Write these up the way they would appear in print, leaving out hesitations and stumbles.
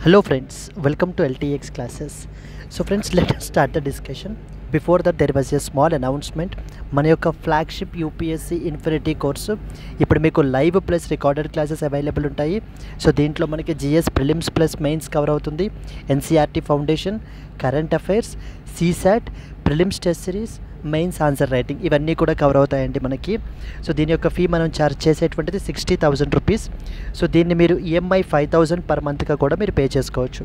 Hello friends, welcome to LTX classes. So friends, let us start the discussion. Before that there was a small announcement. మన యొక్క flagship UPSC infinity course ఇప్పుడు మీకు live plus recorded classes available ఉంటాయి. So దీంట్లో మనకి GS prelims plus mains cover అవుతుంది, NCERT foundation, current affairs, CSAT, prelims test series, mains answer writing ఇవన్నీ కూడా కవర్ అవుతాయండి మనకి. సో దీని యొక్క ఫీ మనం ఛార్జ్ చేసేటువంటిది 60,000 రూపీస్. సో దీన్ని మీరు ఈఎంఐ 5,000 పర్ మంత్గా కూడా మీరు పే చేసుకోవచ్చు.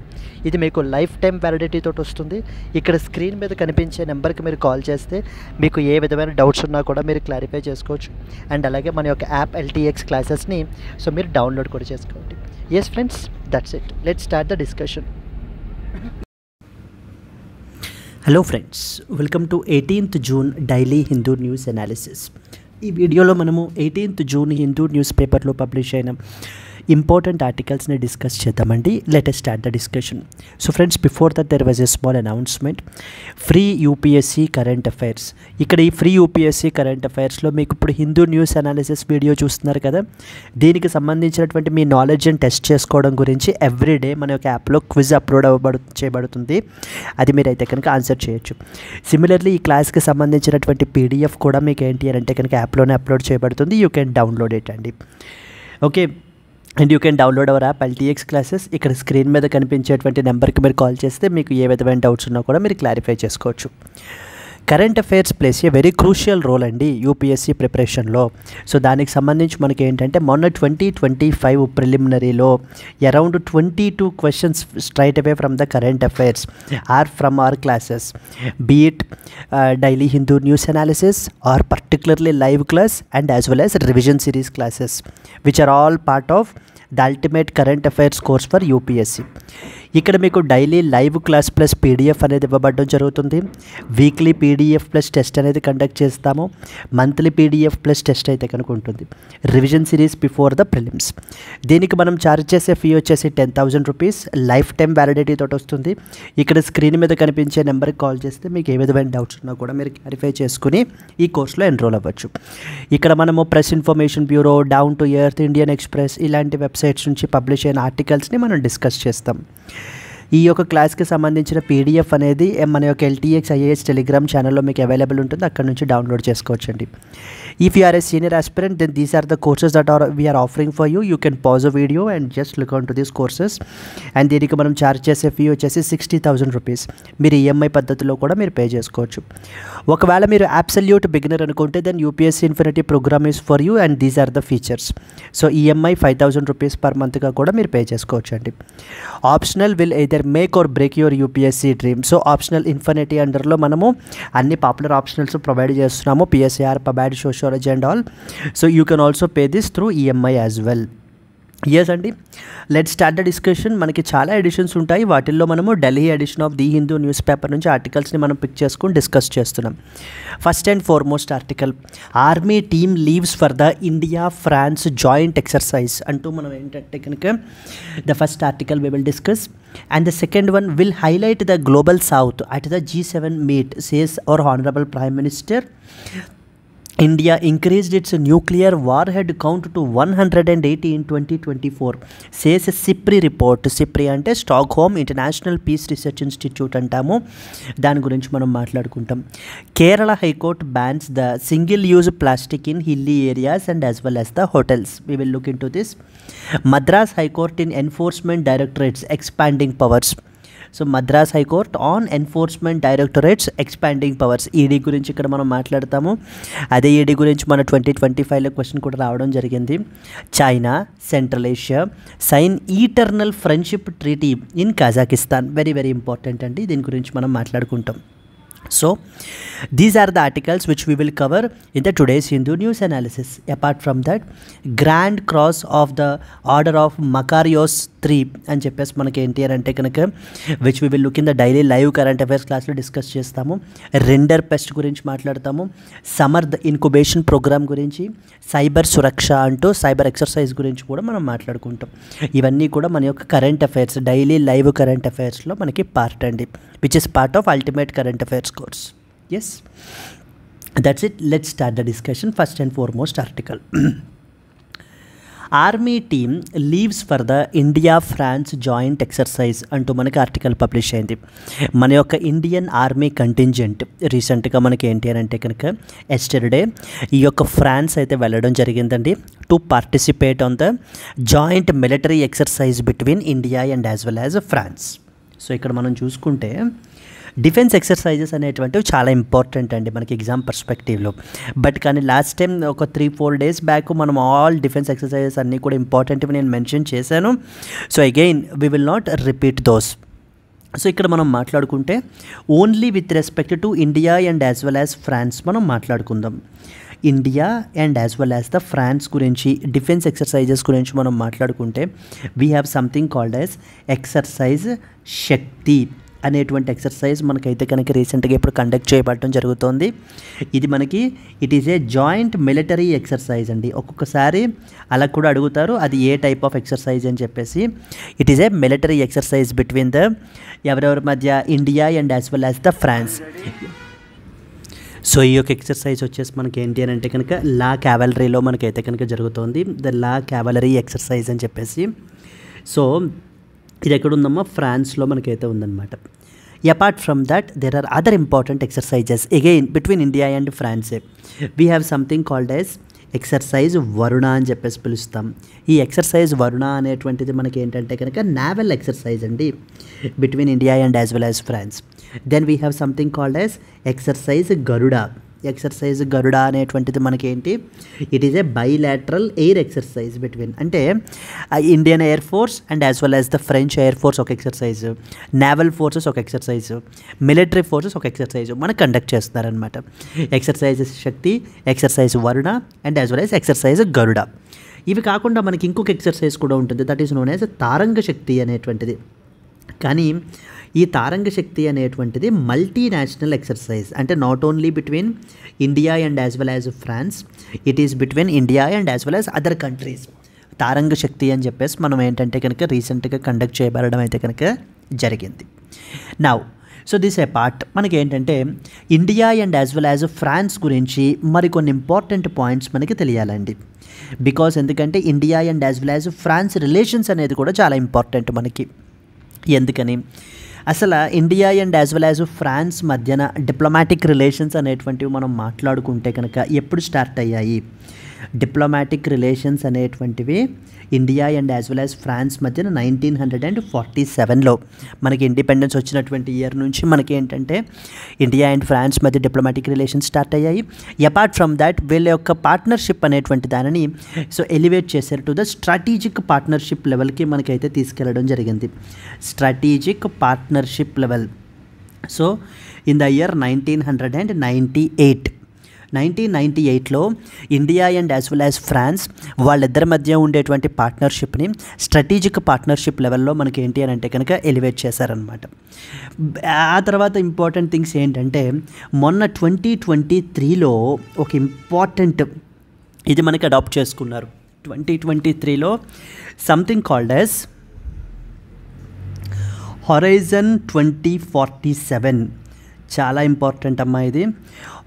ఇది మీకు లైఫ్ టైం వ్యాలిడిటీ తోటి వస్తుంది. ఇక్కడ స్క్రీన్ మీద కనిపించే నెంబర్కి మీరు కాల్ చేస్తే మీకు ఏ విధమైన డౌట్స్ ఉన్నా కూడా మీరు క్లారిఫై చేసుకోవచ్చు. అండ్ అలాగే మన యొక్క యాప్ ఎల్టీఎక్స్ క్లాసెస్ని సో మీరు డౌన్లోడ్ కూడా చేసుకోండి. Yes friends, that's it. Let's start the discussion. Hello friends, welcome to 18th June daily Hindu news analysis. ఈ వీడియోలో మనము 18th జూన్ హిందూ న్యూస్ పేపర్లో పబ్లిష్ అయిన ఇంపార్టెంట్ ఆర్టికల్స్ని డిస్కస్ చేద్దామండి. Let us start the discussion. So friends, before that there was a small announcement. Free UPSC current affairs. ఇక్కడ ఈ free UPSC current అఫైర్స్లో మీకు ఇప్పుడు హిందూ న్యూస్ అనాలిసిస్ వీడియో చూస్తున్నారు కదా, దీనికి సంబంధించినటువంటి మీ నాలెడ్జ్ని టెస్ట్ చేసుకోవడం గురించి ఎవ్రీడే మన యొక్క యాప్లో క్విజ్ అప్లోడ్ చేయబడుతుంది. అది మీరైతే కనుక ఆన్సర్ చేయొచ్చు. సిమిలర్లీ ఈ క్లాస్కి సంబంధించినటువంటి పీడిఎఫ్ కూడా మీకు ఏంటి అని అంటే కనుక యాప్లోనే అప్లోడ్ చేయబడుతుంది. యూ కెన్ డౌన్లోడ్ ఇట్ అండి. Okay, and you can download hour app LTX classes. ఇక్కడ స్క్రీన్ మీద కనిపించేటువంటి నెంబర్కి మీరు కాల్ చేస్తే మీకు ఏ విధమైన డౌట్స్ ఉన్నా కూడా మీరు క్లారిఫై చేసుకోవచ్చు. Current affairs plays a very crucial role అండి యూపీఎస్సీ ప్రిపరేషన్లో. సో దానికి సంబంధించి మనకి ఏంటంటే మొన్న 2025 ప్రిలిమినరీలో around 22 questions straight away from the current affairs or from our classes, be it daily Hindu news analysis or particularly live class and as well as revision series classes which are all part of the ultimate current affairs course for UPSC. ఇక్కడ మీకు daily live class plus PDF అనేది ఇవ్వబడడం జరుగుతుంది. Weekly PDF plus test అనేది conduct చేస్తాము. Monthly PDF plus test అయితే కనుక ఉంటుంది. Revision series before the prelims. దీనికి మనం ఛార్జ్ చేసే ఫీ వచ్చేసి 10,000 రూపీస్. లైఫ్ టైం వ్యాలిడిటీ తోటి వస్తుంది. ఇక్కడ స్క్రీన్ మీద కనిపించే నెంబర్కి కాల్ చేస్తే మీకు ఏ విధమైన డౌట్స్ ఉన్నా కూడా మీరు క్లారిఫై చేసుకుని ఈ కోర్సులో ఎన్రోల్ అవ్వచ్చు. ఇక్కడ మనము press information bureau, down to earth, Indian express ఇలాంటి వెబ్సైట్స్ నుంచి పబ్లిష్ అయిన ఆర్టికల్స్ని మనం డిస్కస్ చేస్తాం. ఈ యొక్క క్లాస్కి సంబంధించిన పీడిఎఫ్ అనేది మన యొక్క ఎల్టీఎక్స్ ఐఏఎస్ టెలిగ్రామ్ ఛానల్లో మీకు అవైలబుల్ ఉంటుంది. అక్కడ నుంచి డౌన్లోడ్ చేసుకోవచ్చండి. If you are a senior aspirant then these are the courses that are we are offering for you. You can pause a video and just look on to these courses. And దీనికి మనం charge చేసే fee వచ్చేసి 60,000 rupees. మీరు EMI పద్ధతిలో కూడా మీరు pay చేసుకోవచ్చు. ఒకవేళ మీరు అబ్సల్యూట్ బిగినర్ అనుకుంటే then UPSC infinity program is for you and these are the features. So EMI 5,000 rupees per మంత్గా కూడా మీరు పే చేసుకోవచ్చు అండి. Optional will either make or break your UPSC dream. So optional infinity అండర్లో మనము అన్ని popular optionals provide చేస్తున్నాము. PSIR, pubad, sociology and all. So you can also pay this through EMI as well. Yes అండి, let start the discussion. మనకి చాలా editions ఉంటాయి. వాటిల్లో మనము Delhi edition of the Hindu news paper నుంచి ఆర్టికల్స్ని మనం పిక్ చేసుకుని డిస్కస్ చేస్తున్నాం. First and foremost article, army team leaves for the India France joint exercise అంటూ మనం ఏంటంటే కనుక the first article we will discuss. And the second one will highlight the global south at the G7 meet, says our honourable prime minister. India increased its nuclear warhead count to 180 in 2024, says a SIPRI report. SIPRI అంటే Stockholm international piece research institute అంటాము. దాని గురించి మనం మాట్లాడుకుంటాం. Kerala high court bans the single use plastic in hilly areas and as well as the hotels. We will look into this. Madras High Court in enforcement directorates expanding powers. So Madras high court on enforcement directorates expanding powers. ED గురించి ఇక్కడ మనం మాట్లాడతాము. అదే ED గురించి మన 2025లో question కూడా రావడం జరిగింది. China, central Asia sign eternal friendship treaty in Kazakhstan. Very very important అండి, దీని గురించి మనం మాట్లాడుకుంటాం. So these are the articles which we will cover in the today's Hindu news analysis. Apart from that, Grand Cross of the Order of Makarios III అని చెప్పేసి మనకి ఏంటి అని అంటే కనుక which we will look in the daily live current affairs క్లాస్లో discuss చేస్తాము. Rinderpest గురించి మాట్లాడతాము. సమర్థ్ ఇన్క్యుబేషన్ ప్రోగ్రామ్ గురించి, సైబర్ సురక్ష అంటూ సైబర్ ఎక్సర్సైజ్ గురించి కూడా మనం మాట్లాడుకుంటాం. ఇవన్నీ కూడా మన యొక్క current affairs daily live current అఫైర్స్లో మనకి పార్ట్ అండి, which is part of ultimate current affairs course. Yes, that's it. Let's start the discussion. First and foremost article. Army team leaves for the India France joint exercise అంటూ మనకి article publish అయింది. మన యొక్క Indian army contingent రీసెంట్గా మనకి ఏంటి అని అంటే కనుక ఎస్టర్డే ఈ యొక్క ఫ్రాన్స్ అయితే వెళ్ళడం జరిగిందండి to participate on the joint military exercise between India and as well as France. So ఇక్కడ మనం చూసుకుంటే డిఫెన్స్ ఎక్సర్సైజెస్ అనేటువంటివి చాలా ఇంపార్టెంట్ అండి మనకి ఎగ్జామ్ పర్స్పెక్టివ్లో. బట్ కానీ లాస్ట్ టైం ఒక 3-4 డేస్ బ్యాక్ మనం ఆల్ డిఫెన్స్ ఎక్సర్సైజెస్ అన్నీ కూడా ఇంపార్టెంట్వి నేను మెన్షన్ చేశాను. So again we will not repeat those. So ఇక్కడ మనం మాట్లాడుకుంటే only with respect to India and as well as France మనం మాట్లాడుకుందాం. India and as well as the France గురించి డిఫెన్స్ ఎక్సర్సైజెస్ గురించి మనం మాట్లాడుకుంటే we have something called as exercise Shakti అనేటువంటి ఎక్సర్సైజ్ మనకైతే కనుక రీసెంట్గా ఇప్పుడు కండక్ట్ చేయబడటం జరుగుతుంది. ఇది మనకి it is A joint military exercise అండి. ఒక్కొక్కసారి అలా కూడా అడుగుతారు అది ఏ టైప్ ఆఫ్ ఎక్సర్సైజ్ అని చెప్పేసి. It is a military exercise between the ఎవరెవరి మధ్య India and as well as the France. So ఈ యొక్క ఎక్సర్సైజ్ వచ్చేసి మనకి ఏంటి అని అంటే కనుక లా క్యావలరీలో మనకైతే కనుక జరుగుతుంది, ద లా క్యావలరీ ఎక్సర్సైజ్ అని చెప్పేసి. సో ఇది ఎక్కడ ఉందమ్మా, ఫ్రాన్స్లో మనకైతే ఉందన్నమాట. Apart from that there are other important exercises again between India and France. We have something called as exercise Varuna అని చెప్పేసి పిలుస్తాం. ఈ ఎక్సర్సైజ్ వరుణ అనేటువంటిది మనకి ఏంటంటే కనుక నావల్ ఎక్సర్సైజ్ అండి between India and as well as France. Then we have something called as exercise Garuda. Exercise Garuda అనేటువంటిది మనకేంటి, it is a bilateral air exercise between అంటే Indian air force and as well as the French air force ఒక exercise, naval forces ఒక exercise, military forces ఒక exercise మనకు conduct చేస్తున్నారనమాట. Exercise Shakti, exercise Varuna and as well as exercise Garuda. ఇవి కాకుండా మనకి ఇంకొక ఎక్సర్సైజ్ కూడా ఉంటుంది, that is known as Tarang Shakti అనేటువంటిది. కానీ ఈ తారంగ శక్తి అనేటువంటిది మల్టీనేషనల్ ఎక్సర్సైజ్, అంటే not only between India and as well as France, it is between India and as well as other countries. Tarang Shakti అని చెప్పేసి మనం ఏంటంటే కనుక రీసెంట్గా కండక్ట్ చేయబడడం అయితే కనుక జరిగింది. Now so this a part మనకి ఏంటంటే India and as well as France గురించి మరికొన్ని ఇంపార్టెంట్ పాయింట్స్ మనకి తెలియాలండి. బికాస్ ఎందుకంటే India and as well as France relations అనేది కూడా చాలా ఇంపార్టెంట్ మనకి. ఎందుకని అసలు India and as well as France మధ్యన డిప్లొమాటిక్ రిలేషన్స్ అనేటువంటివి మనం మాట్లాడుకుంటే కనుక ఎప్పుడు స్టార్ట్ అయ్యాయి? డిప్లొమాటిక్ రిలేషన్స్ అనేటువంటివి India and as well as France మధ్యన 1947లో మనకి ఇండిపెండెన్స్ వచ్చినటువంటి ఇయర్ నుంచి మనకి ఏంటంటే ఇండియా అండ్ ఫ్రాన్స్ మధ్య డిప్లొమాటిక్ రిలేషన్స్ స్టార్ట్ అయ్యాయి. అపార్ట్ ఫ్రమ్ దాట్ వీళ్ళ యొక్క పార్ట్నర్షిప్ అనేటువంటి దానిని సో ఎలివేట్ చేశారు టు ద స్ట్రాటజిక్ పార్ట్నర్షిప్ లెవెల్కి మనకైతే తీసుకెళ్ళడం జరిగింది. Strategic partnership level. So in the year 1998లో India and as well as France వాళ్ళిద్దరి మధ్య ఉండేటువంటి పార్ట్నర్షిప్ని స్ట్రాటజిక్ పార్ట్నర్షిప్ లెవెల్లో మనకి ఏంటి అని అంటే కనుక ఎలివేట్ చేశారనమాట. ఆ తర్వాత ఇంపార్టెంట్ థింగ్స్ ఏంటంటే మొన్న 2023లో ఒక ఇంపార్టెంట్ ఇది మనకి అడాప్ట్ చేసుకున్నారు. 2023లో సంథింగ్ కాల్డ్ యాజ్ హొరైజన్ 2047. చాలా ఇంపార్టెంట్ అమ్మా ఇది.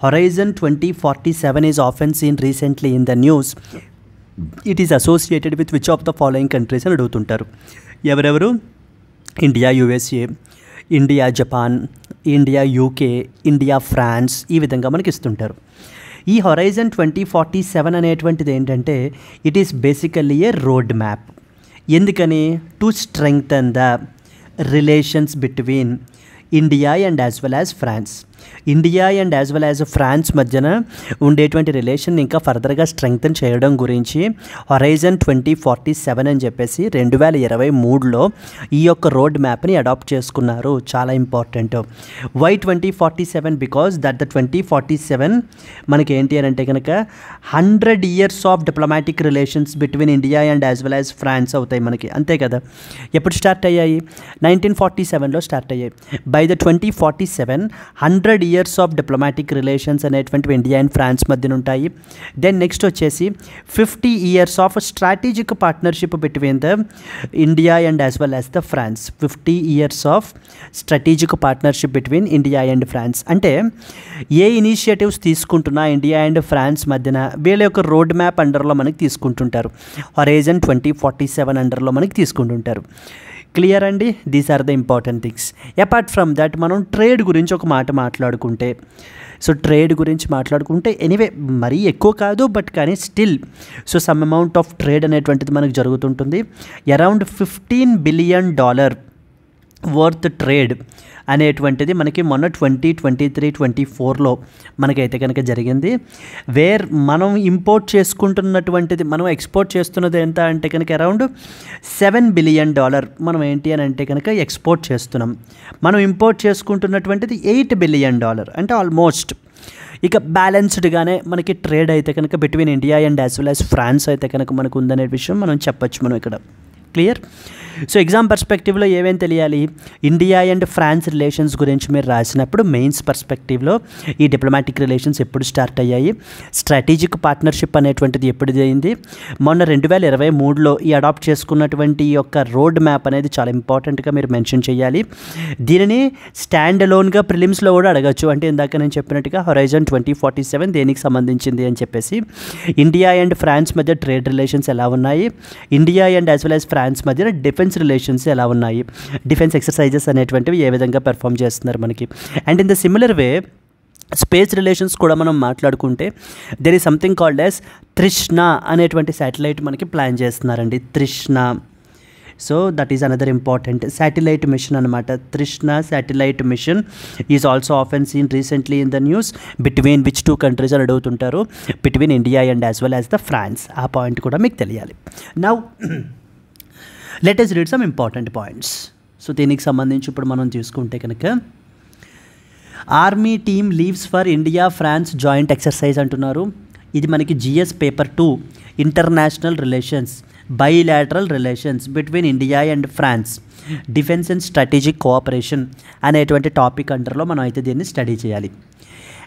Horizon 2047 is often seen recently in the news. It is associated with which of the following countries అని అడుగుతుంటారు. ఎవరెవరు? India USA, India Japan, India UK, India France, ఈ విధంగా మనకి ఇస్తుంటారు. ఈ హొరైజన్ 2047 అనేటువంటిది ఏంటంటే it is basically a road map. ఎందుకని? To strengthen the relations between India and as well as France. India and as well as France మధ్యన ఉండేటువంటి రిలేషన్ ఇంకా ఫర్దర్గా స్ట్రెంగ్తన్ చేయడం గురించి హొరైజన్ 2047 అని చెప్పేసి 2023లో ఈ యొక్క రోడ్ మ్యాప్ని అడాప్ట్ చేసుకున్నారు. చాలా important. Why 2047? Because that the 2047 మనకి ఏంటి అని అంటే కనుక 100 years of diplomatic relations between India and as well as France అవుతాయి మనకి, అంతే కదా. ఎప్పుడు స్టార్ట్ అయ్యాయి? 1947లో స్టార్ట్ అయ్యాయి. By the 2047 100 100 years of diplomatic relations అనేటువంటివి ఇండియా అండ్ ఫ్రాన్స్ మధ్యన ఉంటాయి. దెన్ నెక్స్ట్ వచ్చేసి 50 years of strategic partnership between the India and as well as the France. 50 years of strategic partnership between India and France. అంటే ఏ initiatives తీసుకుంటున్నా India and France మధ్యన వీళ్ళ యొక్క రోడ్ మ్యాప్ అండర్లో మనకి తీసుకుంటుంటారు. హొరైజన్ 2047 అండర్లో మనకి తీసుకుంటుంటారు. క్లియర్ అండి? These are the important things. Apart from that మనం ట్రేడ్ గురించి ఒక మాట మాట్లాడుకుంటే, సో ట్రేడ్ గురించి మాట్లాడుకుంటే ఎనీవే మరీ ఎక్కువ కాదు, బట్ కానీ still so some amount of trade అనేటువంటిది మనకు జరుగుతుంటుంది. అరౌండ్ $15 బిలియన్ వర్త్ ట్రేడ్ అనేటువంటిది మనకి మొన్న 2023-24లో మనకైతే కనుక జరిగింది. వేర్ మనం ఇంపోర్ట్ చేసుకుంటున్నటువంటిది, మనం ఎక్స్పోర్ట్ చేస్తున్నది ఎంత అంటే కనుక అరౌండ్ $7 బిలియన్ మనం ఏంటి అని అంటే కనుక ఎక్స్పోర్ట్ చేస్తున్నాం. మనం ఇంపోర్ట్ చేసుకుంటున్నటువంటిది $8 బిలియన్, అంటే ఆల్మోస్ట్ ఇక బ్యాలెన్స్డ్గానే మనకి ట్రేడ్ అయితే కనుక between India and as well as France అయితే కనుక మనకు ఉందనే విషయం మనం చెప్పచ్చు మనం ఇక్కడ. క్లియర్? సో ఎగ్జామ్ పర్స్పెక్టివ్లో ఏమేమి తెలియాలి? ఇండియా అండ్ ఫ్రాన్స్ రిలేషన్స్ గురించి మీరు రాసినప్పుడు మెయిన్స్ పర్స్పెక్టివ్లో ఈ డిప్లొమాటిక్ రిలేషన్స్ ఎప్పుడు స్టార్ట్ అయ్యాయి, స్ట్రాటజిక్ పార్ట్నర్షిప్ అనేటువంటిది ఎప్పుడు అయింది, మొన్న 2023లో ఈ అడాప్ట్ చేసుకున్నటువంటి యొక్క రోడ్ మ్యాప్ అనేది చాలా ఇంపార్టెంట్గా మీరు మెన్షన్ చేయాలి. దీనిని స్టాండ్ అలోన్గా ప్రిలిమ్స్లో కూడా అడగచ్చు. అంటే ఇందాక నేను చెప్పినట్టుగా హొరైజన్ 2047 దేనికి సంబంధించింది అని చెప్పేసి, ఇండియా అండ్ ఫ్రాన్స్ మధ్య ట్రేడ్ రిలేషన్స్ ఎలా ఉన్నాయి, India and as well as France మధ్య డిఫెన్స్ రిలేషన్స్ ఎలా ఉన్నాయి, డిఫెన్స్ ఎక్సర్సైజెస్ అనేటువంటివి ఏ విధంగా పెర్ఫామ్ చేస్తున్నారు మనకి. And in the similar way space relations కూడా మనం మాట్లాడుకుంటే there is something called as Trishna అనేటువంటి శాటిలైట్ మనకి ప్లాన్ చేస్తున్నారండి. Trishna. So that is another important satellite mission అనమాట. Trishna satellite mission is also often seen recently in the news. Between which 2 countries అని అడుగుతుంటారు, between India and as well as the France. ఆ point కూడా మీకు తెలియాలి. Now let us read some important points. So దీనికి సంబంధించి ఇప్పుడు మనం తీసుకుంటే కనుక army team leaves for India France joint exercise అంటున్నారు. ఇది మనకి GS paper 2 international relations, bilateral relations between India and France, defence and strategic cooperation అనేటువంటి టాపిక్ అండర్లో మనం అయితే దీన్ని స్టడీ చేయాలి.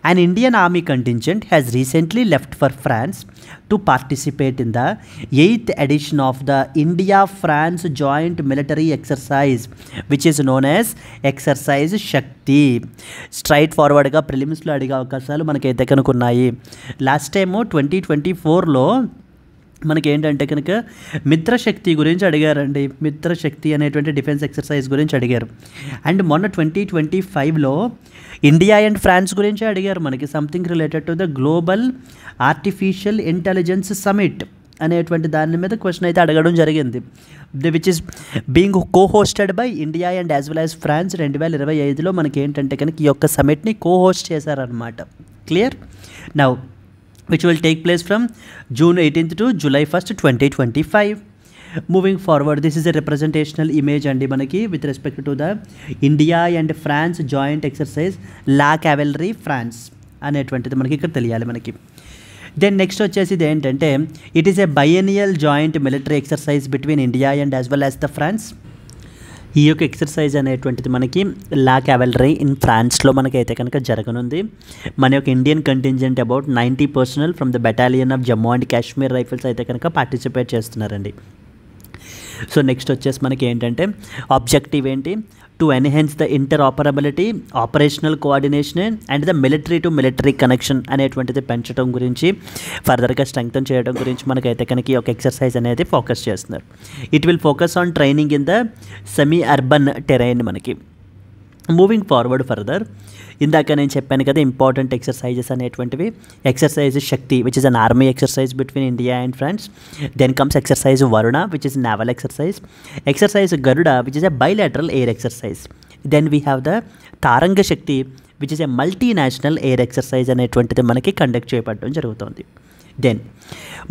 An Indian army contingent has recently left for France to participate in the 8th edition of the India-France Joint Military Exercise, which is known as Exercise Shakti. Straight forwardగా ప్రిలిమ్స్లో అడిగే అవకాశాలు మనకైతే కనుక ఉన్నాయి. లాస్ట్ టైము 2024లో మనకి ఏంటంటే కనుక మిత్రశక్తి గురించి అడిగారండి. మిత్రశక్తి అనేటువంటి డిఫెన్స్ ఎక్సర్సైజ్ గురించి అడిగారు. అండ్ మొన్న 2025లో ఇండియా అండ్ ఫ్రాన్స్ గురించి అడిగారు మనకి, something related to the global artificial intelligence summit అనేటువంటి దాని మీద క్వశ్చన్ అయితే అడగడం జరిగింది. Which is being co-hosted by India and as well as France. 2025లో మనకి ఏంటంటే కనుక ఈ యొక్క సమిట్ని కో-హోస్ట్ చేశారనమాట. Clear? Now which will take place from June 18th to July 1st, 2025. Moving forward, this is a representational image and manaki with respect to the India and France joint exercise La Cavalry France అనేటువంటిది మనకి ఇక్కడ తెలియాలి మనకి. Then next వచ్చేసి ఇది ఏంటంటే it is a biennial joint military exercise between India and as well as the France. ఈ యొక్క ఎక్సర్సైజ్ అనేటువంటిది మనకి లా క్యావెలరీ ఇన్ ఫ్రాన్స్లో మనకైతే కనుక జరగనుంది. మన యొక్క Indian contingent about 90 personal from the battalion of Jammu and Kashmir rifles అయితే కనుక పార్టిసిపేట్ చేస్తున్నారండి. సో నెక్స్ట్ వచ్చేసి మనకి ఏంటంటే ఆబ్జెక్టివ్ ఏంటి, to enhance the interoperability, operational coordination and the military to military connection అనేటువంటిది పెంచడం గురించి, ఫర్దర్గా స్ట్రెంగ్తన్ చేయడం గురించి మనకైతే కనుక ఈ ఒక ఎక్సర్సైజ్ అనేది ఫోకస్ చేస్తున్నారు. It will focus on training in the semi urban terrain మనకి. మూవింగ్ ఫార్వర్డ్ ఫర్దర్, ఇందాక నేను చెప్పాను కదా ఇంపార్టెంట్ ఎక్సర్సైజెస్ అనేటువంటివి. Exercise Shakti which is an army exercise between India and France. Then comes exercise Varuna which is naval exercise. Exercise Garuda which is a bilateral air exercise. Then we have the Tarang Shakti which is a multinational air exercise అనేటువంటిది మనకి conduct చేయబడడం జరుగుతుంది. Then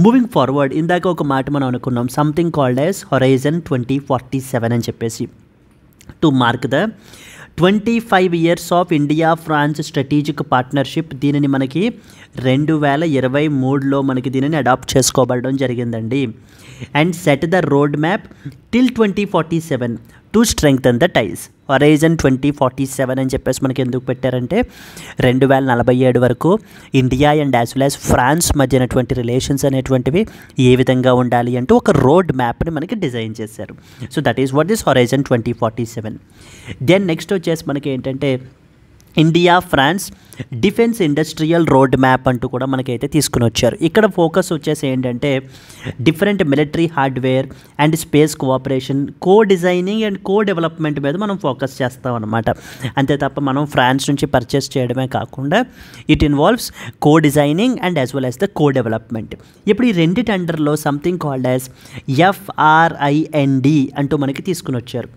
moving forward, ఇందాక ఒక మాట మనం అనుకున్నాం something called as horizon 2047 అని చెప్పేసి, to mark the 25 years of India France strategic partnership. దీనిని మనకి 2023లో మనకి దీనిని అడాప్ట్ చేసుకోబడడం జరిగిందండి. And set the road map till 2047 to to strengthen the ties. Horizon 2047 అని చెప్పేసి మనకి ఎందుకు పెట్టారంటే 2047 వరకు India and as well as France మధ్యనటువంటి రిలేషన్స్ అనేటువంటివి ఏ విధంగా ఉండాలి అంటూ ఒక రోడ్ మ్యాప్ని మనకి డిజైన్ చేశారు. So that is what this horizon 2047. Then next వచ్చేసి మనకి ఏంటంటే India France defence industrial road map అంటూ కూడా మనకైతే తీసుకుని వచ్చారు. ఇక్కడ ఫోకస్ వచ్చేసి ఏంటంటే different military hardware and space cooperation, co designing and co development మీద మనం ఫోకస్ చేస్తాం అనమాట. అంతే తప్ప మనం ఫ్రాన్స్ నుంచి పర్చేస్ చేయడమే కాకుండా it involves co designing and as well as the co development. ఇప్పుడు ఈ రెండింటి అండర్లో సంథింగ్ కాల్డ్ యాజ్ FRIND అంటూ మనకి తీసుకుని వచ్చారు.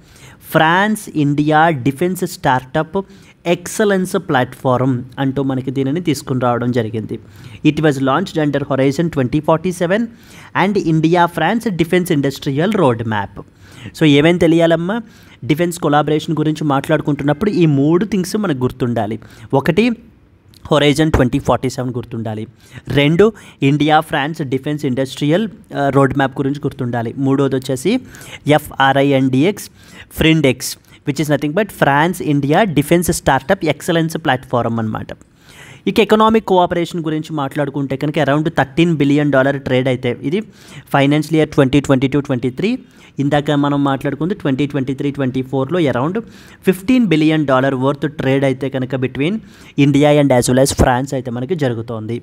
France India defence startup excellence platform అంటూ మనకి దీనిని తీసుకుని రావడం జరిగింది. It was launched under horizon 2047 and India France defence industrial road map. So ఏమేమి తెలియాలమ్మా, డిఫెన్స్ కొలాబరేషన్ గురించి మాట్లాడుకుంటున్నప్పుడు ఈ 3 థింగ్స్ మనకు గుర్తుండాలి. ఒకటి హొరైజన్ 2047 గుర్తుండాలి, 2 India France defence industrial road map గురించి గుర్తుండాలి, 3వది వచ్చేసి FRINDX which is nothing but France India defence startup excellence platform అనమాట. ఇక ఎకనామిక్ కోఆపరేషన్ గురించి మాట్లాడుకుంటే కనుక అరౌండ్ $13 బిలియన్ ట్రేడ్ అయితే ఇది ఫైనాన్షియల్ ఇయర్ 2022-23. ఇందాక మనం మాట్లాడుకుంది 2023-24లో అరౌండ్ $15 బిలియన్ వర్త్ ట్రేడ్ అయితే కనుక between India and as well as France అయితే మనకి జరుగుతోంది.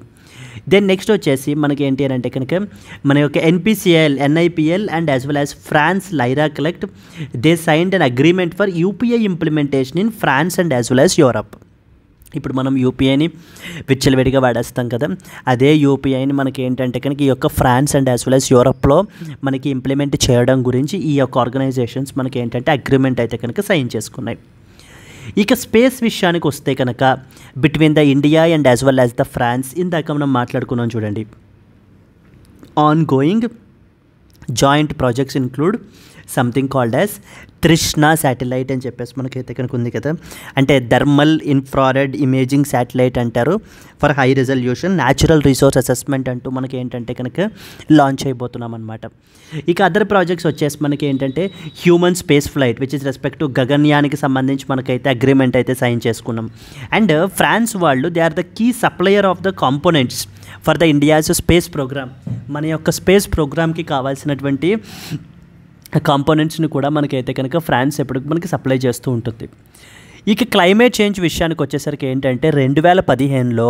దెన్ నెక్స్ట్ వచ్చేసి మనకి ఏంటి అని అంటే కనుక మన యొక్క NIPL and as well as France Lyra collect they signed an agreement for UPI implementation in France and as well as Europe. ఇప్పుడు మనం యూపీఐని విచ్చలవిడిగా వాడేస్తాం కదా, అదే యూపీఐని మనకి ఏంటంటే కనుక ఈ యొక్క France and as well as యూరప్లో మనకి ఇంప్లిమెంట్ చేయడం గురించి ఈ యొక్క ఆర్గనైజేషన్స్ మనకి ఏంటంటే అగ్రిమెంట్ అయితే కనుక సైన్ చేసుకున్నాయి. ఇక స్పేస్ విషయానికి వస్తే కనుక between the India and as well as the France ఇందాక మనం మాట్లాడుకున్నాం చూడండి. Ongoing joint projects include something called as Trishna satellite అని చెప్పేసి మనకైతే కనుక ఉంది కదా, అంటే థర్మల్ ఇన్ఫ్రారెడ్ ఇమేజింగ్ శాటిలైట్ అంటారు for high resolution natural resource assessment అంటూ మనకి ఏంటంటే కనుక లాంచ్ అయిపోతున్నాం అనమాట. ఇక అదర్ ప్రాజెక్ట్స్ వచ్చేసి మనకి ఏంటంటే human space flight which is respect to గగన్యానికి సంబంధించి మనకైతే అగ్రిమెంట్ అయితే సైన్ చేసుకున్నాం. అండ్ ఫ్రాన్స్ వాళ్ళు they are the key supplier of the components for the India's space program. మన యొక్క స్పేస్ ప్రోగ్రామ్కి కావాల్సినటువంటి కాంపోనెంట్స్ని కూడా మనకైతే కనుక ఫ్రాన్స్ ఎప్పుడు మనకి సప్లై చేస్తూ ఉంటుంది. ఇక క్లైమేట్ చేంజ్ విషయానికి వచ్చేసరికి ఏంటంటే 2015లో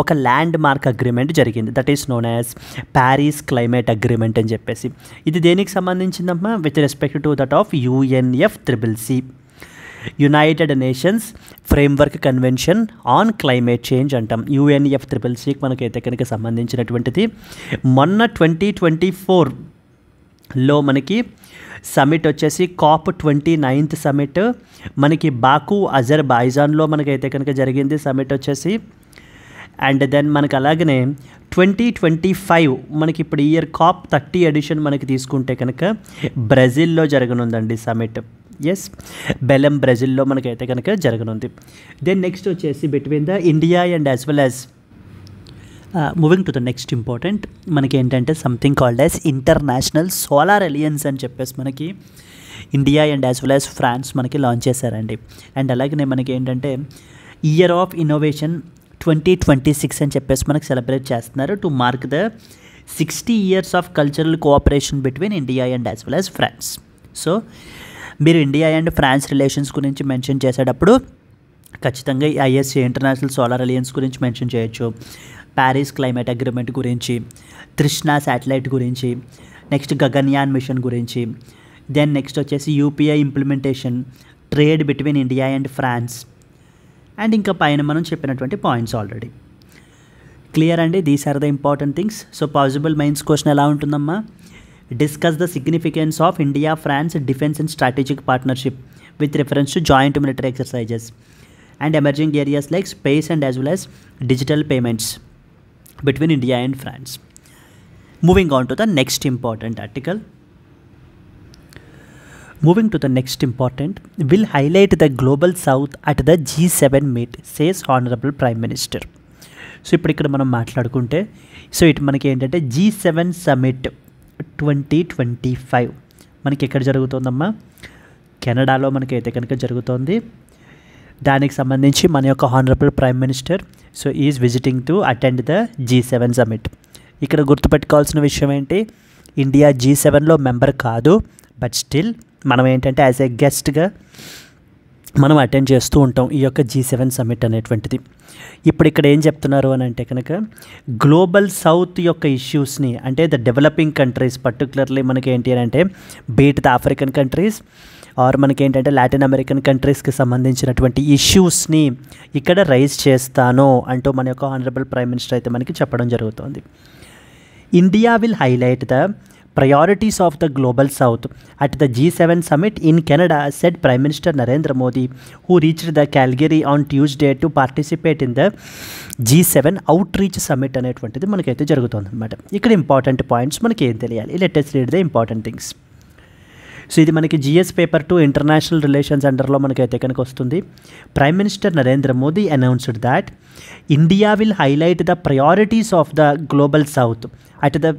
ఒక ల్యాండ్ మార్క్ అగ్రిమెంట్ జరిగింది, that is known as Paris climate agreement అని చెప్పేసి. ఇది దేనికి సంబంధించిందమ్మా, with respect to that of UNFCCC United Nations Framework Convention on Climate Change అంటాం. UNFCCCకి మనకైతే కనుక సంబంధించినటువంటిది. మొన్న 2024లో మనకి సమిట్ వచ్చేసి COP29 సమిట్ మనకి బాకు అజర్బైజాన్లో మనకైతే కనుక జరిగింది సమిట్ వచ్చేసి. అండ్ దెన్ మనకి అలాగనే 2025 మనకి ఇప్పుడు ఇయర్ COP30 ఎడిషన్ మనకి తీసుకుంటే కనుక బ్రెజిల్లో జరగనుందండి సమిట్. ఎస్, బెలెం బ్రెజిల్లో మనకైతే కనుక జరగనుంది. దెన్ నెక్స్ట్ వచ్చేసి between the India and as well as moving to the next important మనకి ఏంటంటే something called as international solar alliance అని చెప్పేసి మనకి India and as well as France మనకి లాంచ్ చేశారండి. అండ్ అలాగే మనకి ఏంటంటే ఇయర్ ఆఫ్ ఇన్నోవేషన్ 2026 అని చెప్పేసి మనకి సెలబ్రేట్ చేస్తున్నారు to mark the 60 years of cultural cooperation between India and as well as France. So మీరు ఇండియా అండ్ ఫ్రాన్స్ రిలేషన్స్ గురించి మెన్షన్ చేసేటప్పుడు ఖచ్చితంగా ISA ఇంటర్నేషనల్ సోలార్ అలియన్స్ గురించి మెన్షన్ చేయొచ్చు, ప్యారిస్ క్లైమేట్ అగ్రిమెంట్ గురించి, త్రిష్ణా శాటిలైట్ గురించి, నెక్స్ట్ గగన్యాన్ మిషన్ గురించి, then next వచ్చేసి UPI implementation, trade between India and France, and ఇంకా పైన మనం చెప్పినటువంటి పాయింట్స్ ఆల్రెడీ క్లియర్ అండి. These are the important things. So possible mains question ఎలా ఉంటుందమ్మా, discuss the significance of India France defence and strategic partnership with reference to joint military exercises and emerging areas like space and as well as digital payments between India and France. Moving on to the next important article. Moving to the next important, will highlight the global south at the G7 meet, says Honorable Prime Minister. So ఇప్పుడు ఇక్కడ మనం మాట్లాడుకుంటే so ఇటు మనకి ఏంటంటే G7 summit 2025 మనకి ఎక్కడ జరుగుతుందమ్మా, కెనడాలో మనకైతే కనుక జరుగుతోంది. దానికి సంబంధించి మన యొక్క honourable prime minister so is visiting to attend the G7 summit. ఇక్కడ గుర్తుపెట్టుకోవాల్సిన విషయం ఏంటి, ఇండియా G7లో మెంబర్ కాదు, బట్ స్టిల్ మనం ఏంటంటే యాజ్ ఏ గెస్ట్గా మనం అటెండ్ చేస్తూ ఉంటాం ఈ యొక్క G7 సమిట్ అనేటువంటిది. ఇప్పుడు ఇక్కడ ఏం చెప్తున్నారు అని అంటే కనుక గ్లోబల్ సౌత్ యొక్క ఇష్యూస్ని, అంటే ద డెవలపింగ్ కంట్రీస్ పర్టికులర్లీ మనకి ఏంటి అని అంటే be it the African countries or మనకి ఏంటంటే లాటిన్ అమెరికన్ కంట్రీస్కి సంబంధించినటువంటి ఇష్యూస్ని ఇక్కడ రైజ్ చేస్తాను అంటూ మన యొక్క హానరబుల్ ప్రైమ్ మినిస్టర్ అయితే మనకి చెప్పడం జరుగుతుంది. India will highlight the priorities of the global south at the G7 summit in Canada, said Prime Minister Narendra Modi, who reached the Calgary on Tuesday to participate in the G7 outreach summit అనేటువంటిది మనకైతే జరుగుతుంది అనమాట. ఇక్కడ important points మనకి ఏం తెలియాలి, let us read the important things. So ఇది మనకి GS పేపర్ 2 ఇంటర్నేషనల్ రిలేషన్స్ అండర్లో మనకైతే కనుక వస్తుంది. Prime Minister Narendra Modi announced that India will highlight the priorities of the global south at the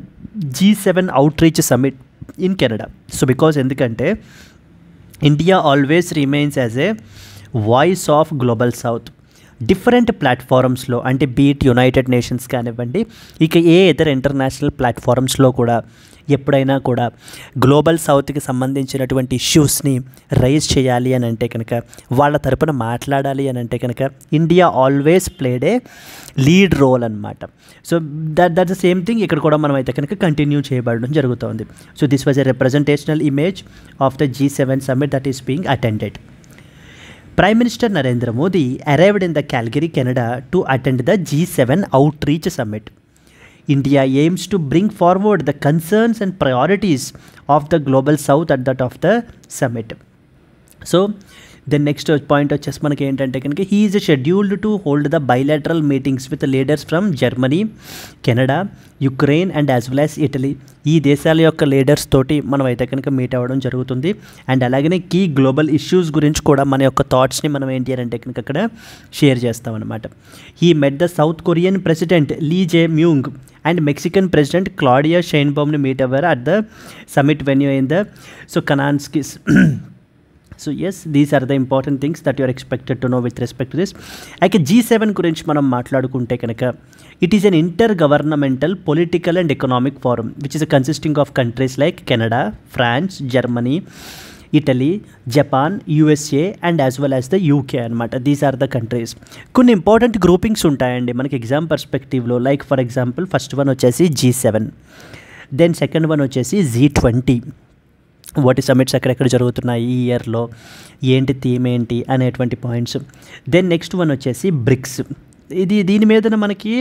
G7 outreach summit in Canada. So because ఎందుకంటే India always remains as a voice of global south different ప్లాట్ఫారమ్స్లో, అంటే be it United nations కానివ్వండి, ఇక ఏ ఇతర international ప్లాట్ఫారమ్స్లో కూడా ఎప్పుడైనా కూడా global సౌత్కి సంబంధించినటువంటి ఇష్యూస్ని రైజ్ చేయాలి అని అంటే కనుక, వాళ్ళ తరపున మాట్లాడాలి అని అంటే కనుక India always played a lead role అనమాట. So that the same thing ఇక్కడ కూడా మనం అయితే కనుక కంటిన్యూ చేయబడడం జరుగుతుంది. So this was a representational image of the G7 summit that is being attended. Prime Minister Narendra Modi arrived in the Calgary, Canada to attend the G7 Outreach Summit. India aims to bring forward the concerns and priorities of the Global South at that of the summit. So, the next point వచ్చేసి మనకి ఏంటంటే కనుక he is scheduled to hold the bilateral meetings with the leaders from Germany, Canada, Ukraine and as well as Italy. ఈ దేశాల యొక్క leaders తోటి మనం అయితే కనుక మీట్ అవ్వడం జరుగుతుంది. అండ్ అలాగనే కీ గ్లోబల్ ఇష్యూస్ గురించి కూడా మన యొక్క థాట్స్ని మనం ఏంటి అని అంటే కనుక అక్కడ షేర్ చేస్తామన్నమాట. He met the South Korean president Lee Jae Myung and Mexican president Claudia షైన్బామ్ని మీట్ అవ్వారు at the summit venue in the Kananskis. So yes, these are the important things that you're expected to know with respect to this. అయితే G7 గురించి మనం మాట్లాడుకుంటే కనుక it is an intergovernmental political and economic forum which is consisting of countries like Canada, France, Germany, Italy, Japan, USA and as well as the UK అనమాట. These are the countries. కొన్ని important groupings ఉంటాయండి మనకి exam పర్స్పెక్టివ్లో. Like for example first one వచ్చేసి G7, then second one వచ్చేసి G20. వాటి summits ఎక్కడెక్కడ జరుగుతున్నాయి ఈ ఇయర్లో, ఏంటి థీమ్ ఏంటి అనేటువంటి పాయింట్స్. దెన్ నెక్స్ట్ వన్ వచ్చేసి బ్రిక్స్. దీని మీద మనకి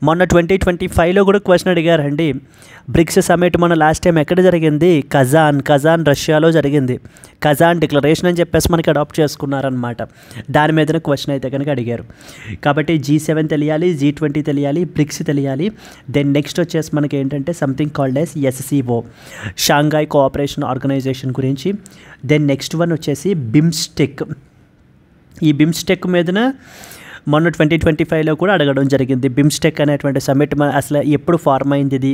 మొన్న 2025లో కూడా క్వశ్చన్ అడిగారండి. బ్రిక్స్ సమిట్ మన లాస్ట్ టైం ఎక్కడ జరిగింది? కజాన్ రష్యాలో జరిగింది. కజాన్ డిక్లరేషన్ అని చెప్పేసి మనకి అడాప్ట్ చేసుకున్నారనమాట. దాని మీదనే క్వశ్చన్ అయితే కనుక అడిగారు. కాబట్టి G7 తెలియాలి, G20 తెలియాలి, బ్రిక్స్ తెలియాలి. దెన్ నెక్స్ట్ వచ్చేసి మనకి ఏంటంటే something called as SCO, Shanghai cooperation organisation గురించి. దెన్ నెక్స్ట్ వన్ వచ్చేసి బిమ్స్టెక్. ఈ బిమ్స్టెక్ మీదన మొన్న 2025లో కూడా అడగడం జరిగింది. బిమ్స్టెక్ అనేటువంటి సమిట్ అసలు ఎప్పుడు ఫార్మ్ అయింది, ఇది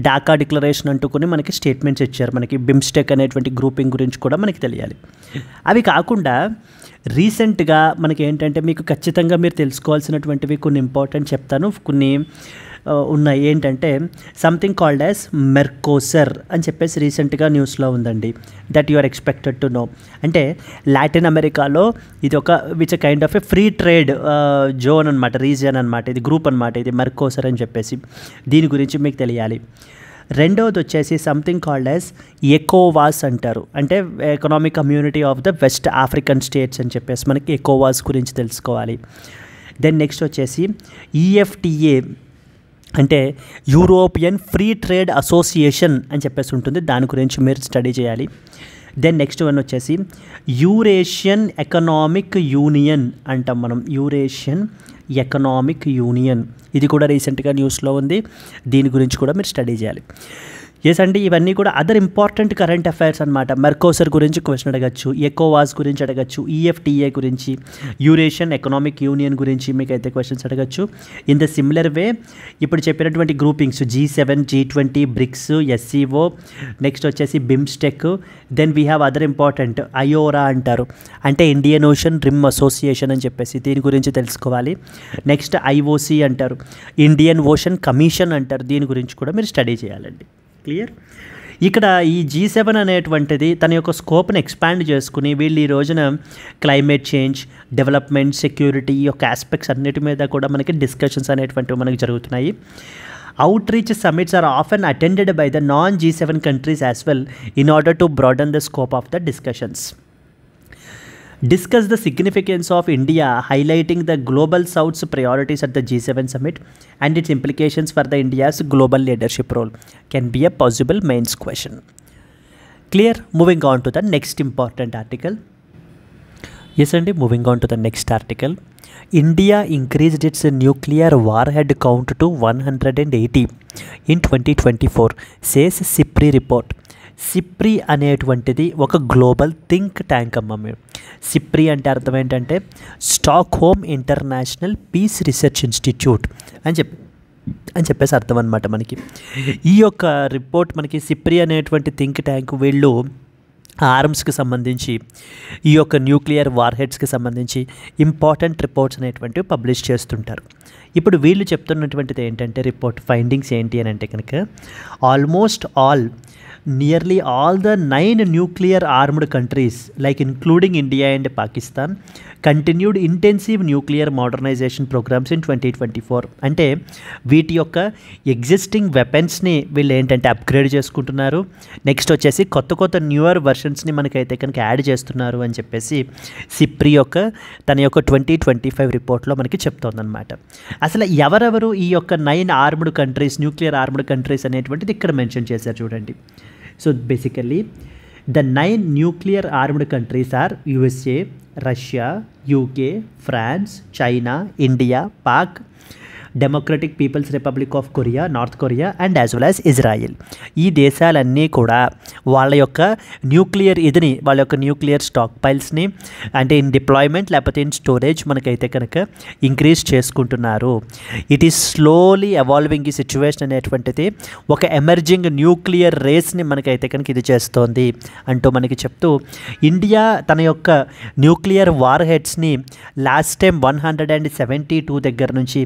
ఢాకా డిక్లరేషన్ అంటుకొని మనకి స్టేట్మెంట్స్ ఇచ్చారు. మనకి బిమ్స్టెక్ అనేటువంటి గ్రూపింగ్ గురించి కూడా మనకి తెలియాలి. అవి కాకుండా రీసెంట్గా మనకి ఏంటంటే మీకు ఖచ్చితంగా మీరు తెలుసుకోవాల్సినటువంటివి కొన్ని ఇంపార్టెంట్ చెప్తాను. కొన్ని ఉన్నాయి. ఏంటంటే సంథింగ్ కాల్డ్ యాజ్ మెర్కోసర్ అని చెప్పేసి రీసెంట్గా న్యూస్లో ఉందండి. That you are expected to know. అంటే లాటిన్ అమెరికాలో ఇది ఒక which kind of a free trade zone అనమాట, రీజియన్ అనమాట. ఇది గ్రూప్ అనమాట, ఇది మెర్కోసర్ అని చెప్పేసి. దీని గురించి మీకు తెలియాలి. రెండవది వచ్చేసి సంథింగ్ కాల్డ్ యాజ్ ఎకోవాస్ అంటారు. అంటే economic community of the west African states అని చెప్పేసి మనకి ఎకోవాస్ గురించి తెలుసుకోవాలి. దెన్ నెక్స్ట్ వచ్చేసి EFTA అంటే యూరోపియన్ ఫ్రీ ట్రేడ్ అసోసియేషన్ అని చెప్పేసి ఉంటుంది. దాని గురించి మీరు స్టడీ చేయాలి. దెన్ నెక్స్ట్ వన్ వచ్చేసి యూరేషియన్ ఎకనామిక్ యూనియన్ అంటాం మనం. యూరేషియన్ ఎకనామిక్ యూనియన్ ఇది కూడా రీసెంట్గా న్యూస్లో ఉంది. దీని గురించి కూడా మీరు స్టడీ చేయాలి. ఎస్ అండి, ఇవన్నీ కూడా అదర్ ఇంపార్టెంట్ కరెంట్ అఫైర్స్ అనమాట. మెర్కోసర్ గురించి క్వశ్చన్ అడగచ్చు, ఎకోవాస్ గురించి అడగచ్చు, ఈఎఫ్టీఏ గురించి, యూరేషియన్ ఎకనామిక్ యూనియన్ గురించి మీకు అయితే క్వశ్చన్స్ అడగచ్చు. ఇన్ ద సిమిలర్ వే ఇప్పుడు చెప్పినటువంటి groupings G7, G20, BRICS, SCO, next వచ్చేసి BIMSTEC, then we have other important IORA అంటారు, అంటే ఇండియన్ ఓషన్ రిమ్ అసోసియేషన్ అని చెప్పేసి దీని గురించి తెలుసుకోవాలి. నెక్స్ట్ IOC అంటారు, ఇండియన్ ఓషన్ కమిషన్ అంటారు, దీని గురించి కూడా మీరు స్టడీ చేయాలండి. క్లియర్. ఇక్కడ ఈ G7 అనేటువంటిది తన యొక్క స్కోప్ని ఎక్స్పాండ్ చేసుకుని వీళ్ళు ఈ రోజున క్లైమేట్ చేంజ్, డెవలప్మెంట్, సెక్యూరిటీ ఈ యొక్క ఆస్పెక్ట్స్ అన్నిటి మీద కూడా మనకి డిస్కషన్స్ అనేటువంటివి మనకి జరుగుతున్నాయి. Outreach summits are often attended by the non-G7 countries as well in order to broaden the scope of the discussions. Discuss the significance of India highlighting the Global South's priorities at the G7 summit and its implications for the India's global leadership role can be a possible mains question. Clear? Moving on to the next important article. Yes, and moving on to the next article. India increased its nuclear warhead count to 180 in 2024, says SIPRI report. SIPRI అనేటువంటిది ఒక global think tank అమ్మ. మీరు SIPRI అంటే అర్థం ఏంటంటే Stockholm international piece research institute అని చెప్పేసి అర్థం అనమాట మనకి. ఈ యొక్క రిపోర్ట్ మనకి సిప్రీ అనేటువంటి థింక్ ట్యాంక్ వీళ్ళు ఆర్మ్స్కి సంబంధించి ఈ యొక్క న్యూక్లియర్ వార్హెడ్స్కి సంబంధించి ఇంపార్టెంట్ రిపోర్ట్స్ అనేటువంటివి పబ్లిష్ చేస్తుంటారు. ఇప్పుడు వీళ్ళు చెప్తున్నటువంటిది ఏంటంటే రిపోర్ట్ ఫైండింగ్స్ ఏంటి అని అంటే కనుక nearly all the 9 nuclear armed countries, like including India and Pakistan, continued intensive nuclear modernization programs in 2024. అంటే వీటి యొక్క ఎగ్జిస్టింగ్ వెపన్స్ని వీళ్ళు ఏంటంటే అప్గ్రేడ్ చేసుకుంటున్నారు. నెక్స్ట్ వచ్చేసి కొత్త న్యూయర్ వర్షన్స్ని మనకైతే కనుక యాడ్ చేస్తున్నారు అని చెప్పేసి సిప్రీ యొక్క తన యొక్క 2025 రిపోర్ట్లో మనకి చెప్తోందనమాట. అసలు ఎవరెవరు ఈ యొక్క 9 armed countries, nuclear armed countries అనేటువంటిది ఇక్కడ మెన్షన్ చేశారు చూడండి. So basically the 9 nuclear armed countries are USA, Russia, UK, France, China, India, Pak, democratic people's republic of Korea, north Korea and as well as Israel. ఈ దేశాలన్నీ కూడా వాళ్ళ యొక్క nuclear స్టాక్ పైల్స్ని అంటే ఇన్ డిప్లాయ్మెంట్ లేకపోతే ఇన్ స్టోరేజ్ మనకైతే కనుక ఇంక్రీజ్ చేసుకుంటున్నారు. It is slowly evolving. ఈ సిచ్యువేషన్ అనేటువంటిది ఒక ఎమర్జింగ్ న్యూక్లియర్ రేస్ని మనకైతే కనుక ఇది చేస్తోంది అంటూ మనకి చెప్తూ ఇండియా తన యొక్క న్యూక్లియర్ వార్ హెడ్స్ని లాస్ట్ టైం 172 దగ్గర నుంచి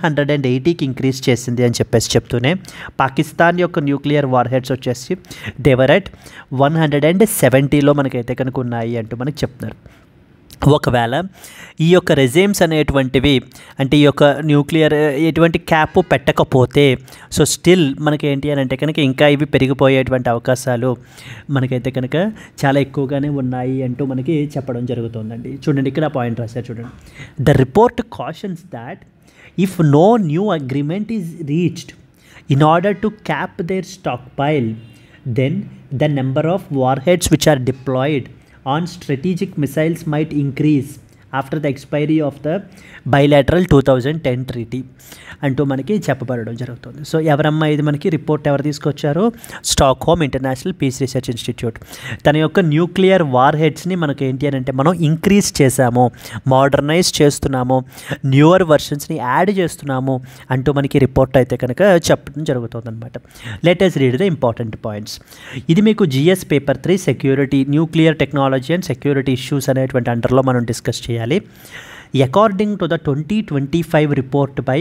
180కి ఇంక్రీజ్ చేసింది అని చెప్తూనే పాకిస్తాన్ యొక్క న్యూక్లియర్ వార్ హెడ్స్ వచ్చేసి దేవర్ ఎట్ 170లో మనకైతే కనుక ఉన్నాయి అంటూ మనకి చెప్తున్నారు. ఒకవేళ ఈ యొక్క రెజీమ్స్ అనేటువంటివి అంటే ఈ యొక్క న్యూక్లియర్ ఎటువంటి క్యాప్ పెట్టకపోతే సో స్టిల్ మనకి ఏంటి అని అంటే కనుక ఇంకా ఇవి పెరిగిపోయేటువంటి అవకాశాలు మనకైతే కనుక చాలా ఎక్కువగానే ఉన్నాయి అంటూ మనకి చెప్పడం జరుగుతుందండి. చూడండి ఇక్కడ పాయింట్ రాశారు చూడండి. The report cautions that if no new agreement is reached in order to cap their stockpile, then the number of warheads which are deployed on strategic missiles might increase after the expiry of the bilateral 2010 treaty అంటూ మనకి చెప్పబడడం జరుగుతుంది. So ఎవరమ్మా ఇది మనకి report ఎవరు తీసుకొచ్చారో Stockholm international piece research Institute. తన యొక్క న్యూక్లియర్ వార్ హెడ్స్ని మనకి ఏంటి అని అంటే మనం ఇంక్రీజ్ చేసాము, మోడర్నైజ్ చేస్తున్నాము, న్యూయర్ వర్షన్స్ని యాడ్ చేస్తున్నాము అంటూ మనకి రిపోర్ట్ అయితే కనుక చెప్పడం జరుగుతుంది అనమాట. Let us read the important points. ఇది మీకు GS paper 3 security, nuclear technology and security issues అనేటువంటి అండర్లో మనం డిస్కస్ చేయాలి. According to the 2025 report by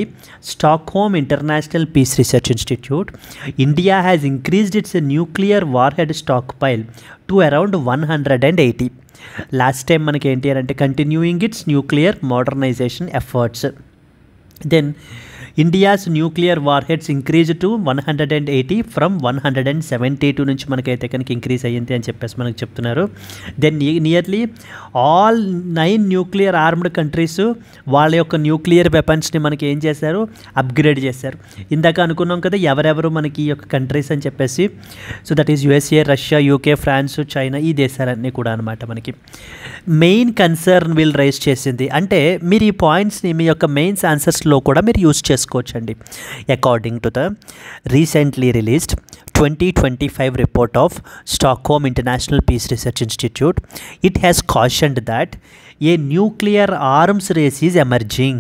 Stockholm International Peace Research Institute, India has increased its nuclear warhead stockpile to around 180. Last time మనకి ఏంటి అంటే continuing its nuclear modernization efforts. Then India's nuclear warheads increased to 180 from 172 నుంచి మనకైతే కనుక increase అయ్యింది అని చెప్పేసి మనకు చెప్తున్నారు. Than nearly all 9 nuclear armed countries వాళ్ళ యొక్క న్యూక్లియర్ వెపన్స్ని మనకి ఏం చేశారు, అప్గ్రేడ్ చేశారు. ఇందాక అనుకున్నాం కదా ఎవరెవరు మనకి ఈ యొక్క కంట్రీస్ అని చెప్పేసి. So that is USA, Russia, UK, France, China, ఈ దేశాలన్నీ కూడా అనమాట. మనకి మెయిన్ కన్సర్న్ వీళ్ళు రైజ్ చేసింది అంటే మీరు ఈ పాయింట్స్ని మీ యొక్క మెయిన్స్ ఆన్సర్స్లో కూడా మీరు యూజ్ చేసుకోవచ్చండి. According to the recently released 2025 report of Stockholm International Peace Research Institute, it has cautioned that a nuclear arms race is emerging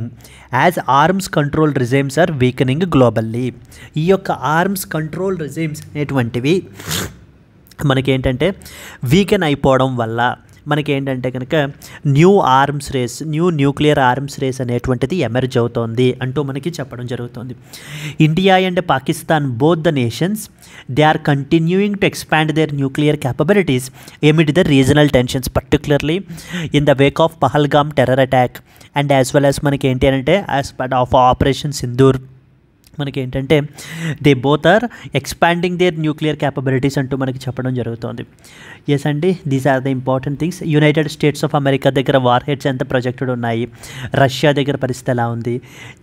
as arms control regimes are weakening globally. ఈ యొక్క arms control regimes అనేటువంటివి మనకేంటంటే weaken అయిపోవడం వల్ల మనకేంటంటే కనుక new nuclear arms race అనేటువంటిది emerge అవుతోంది అంటూ మనకి చెప్పడం జరుగుతుంది. India and Pakistan both the nations they are continuing to expand their nuclear capabilities amid the regional tensions, particularly in the wake of Pahalgam terror attack and as well as మనకి ఏంటి అంటే as part of operation Sindoor మనకి ఏంటంటే they both are expanding their nuclear capabilities అంటూ మనకి చెప్పడం జరుగుతుంది. Yes అండి, these are the important things. United states of America దగ్గర వార్ హెడ్స్ ఎంత ప్రొజెక్టెడ్ ఉన్నాయి, రష్యా దగ్గర పరిస్థితి ఎలా ఉంది,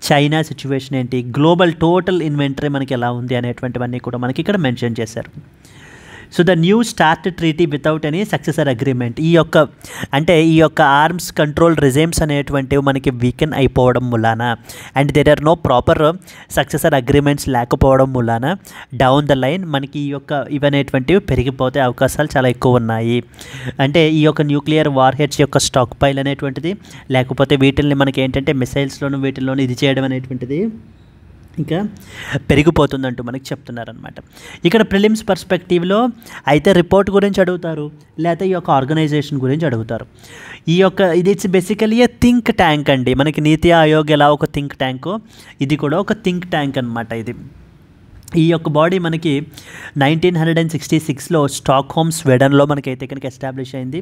చైనా సిచ్యువేషన్ ఏంటి, గ్లోబల్ టోటల్ ఇన్వెంటరీ మనకి ఎలా ఉంది అనేటువంటివన్నీ కూడా మనకి ఇక్కడ మెన్షన్ చేశారు. So the new start treaty without any successor agreement, ఈ యొక్క ఆర్మ్స్ కంట్రోల్ రిజైమ్స్ అనేటువంటివి మనకి వీకెన్ అయిపోవడం మూలాన and there are no proper successor agreements లేకపోవడం మూలాన డౌన్ ద లైన్ మనకి ఇవనేటువంటివి పెరిగిపోతే అవకాశాలు చాలా ఎక్కువ ఉన్నాయి. అంటే ఈ యొక్క న్యూక్లియర్ వార్ హెడ్స్ యొక్క స్టాక్ పైల్ అనేటువంటిది లేకపోతే వీటిల్ని మనకి ఏంటంటే మిసైల్స్లోను వీటిల్లోనూ ఇది చేయడం అనేటువంటిది ఇంకా పెరిగిపోతుందంటూ మనకి చెప్తున్నారనమాట. ఇక్కడ ప్రిలిమ్స్ పర్స్పెక్టివ్లో అయితే రిపోర్ట్ గురించి అడుగుతారు, లేకపోతే ఈ యొక్క ఆర్గనైజేషన్ గురించి అడుగుతారు. ఇది it's basically A think tank అండి. మనకి నీతి ఆయోగ్ ఎలా ఒక థింక్ ట్యాంకో ఇది కూడా ఒక థింక్ ట్యాంక్ అనమాట. ఈ యొక్క బాడీ మనకి 1966లో స్టాక్హోమ్ స్వీడన్లో మనకైతే కనుక ఎస్టాబ్లిష్ అయింది.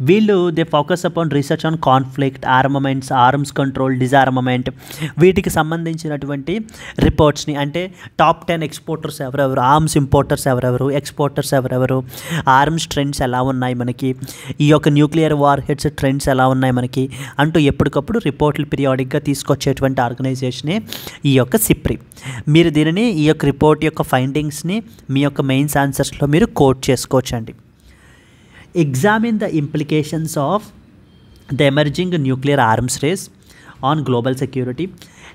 వీళ్ళు they focus upon research on conflict, armaments, arms control, disarmament, వీటికి సంబంధించినటువంటి రిపోర్ట్స్ని అంటే టాప్ 10 ఎక్స్పోర్టర్స్ ఎవరెవరు, ఆర్మ్స్ ఇంపోర్టర్స్ ఎవరెవరు, ఎక్స్పోర్టర్స్ ఎవరెవరు, ఆర్మ్స్ ట్రెండ్స్ ఎలా ఉన్నాయి మనకి, ఈ యొక్క న్యూక్లియర్ వార్ హెడ్స్ ట్రెండ్స్ ఎలా ఉన్నాయి మనకి అంటూ ఎప్పటికప్పుడు రిపోర్ట్లు పీరియాడిక్గా తీసుకొచ్చేటువంటి ఆర్గనైజేషనే ఈ యొక్క సిప్రి. మీరు దీనిని ఈ యొక్క రిపోర్ట్ యొక్క ఫైండింగ్స్ని మీ యొక్క మెయిన్స్ ఆన్సర్స్లో మీరు కోట్ చేసుకోవచ్చండి. Examine the implications of the emerging nuclear arms race on global security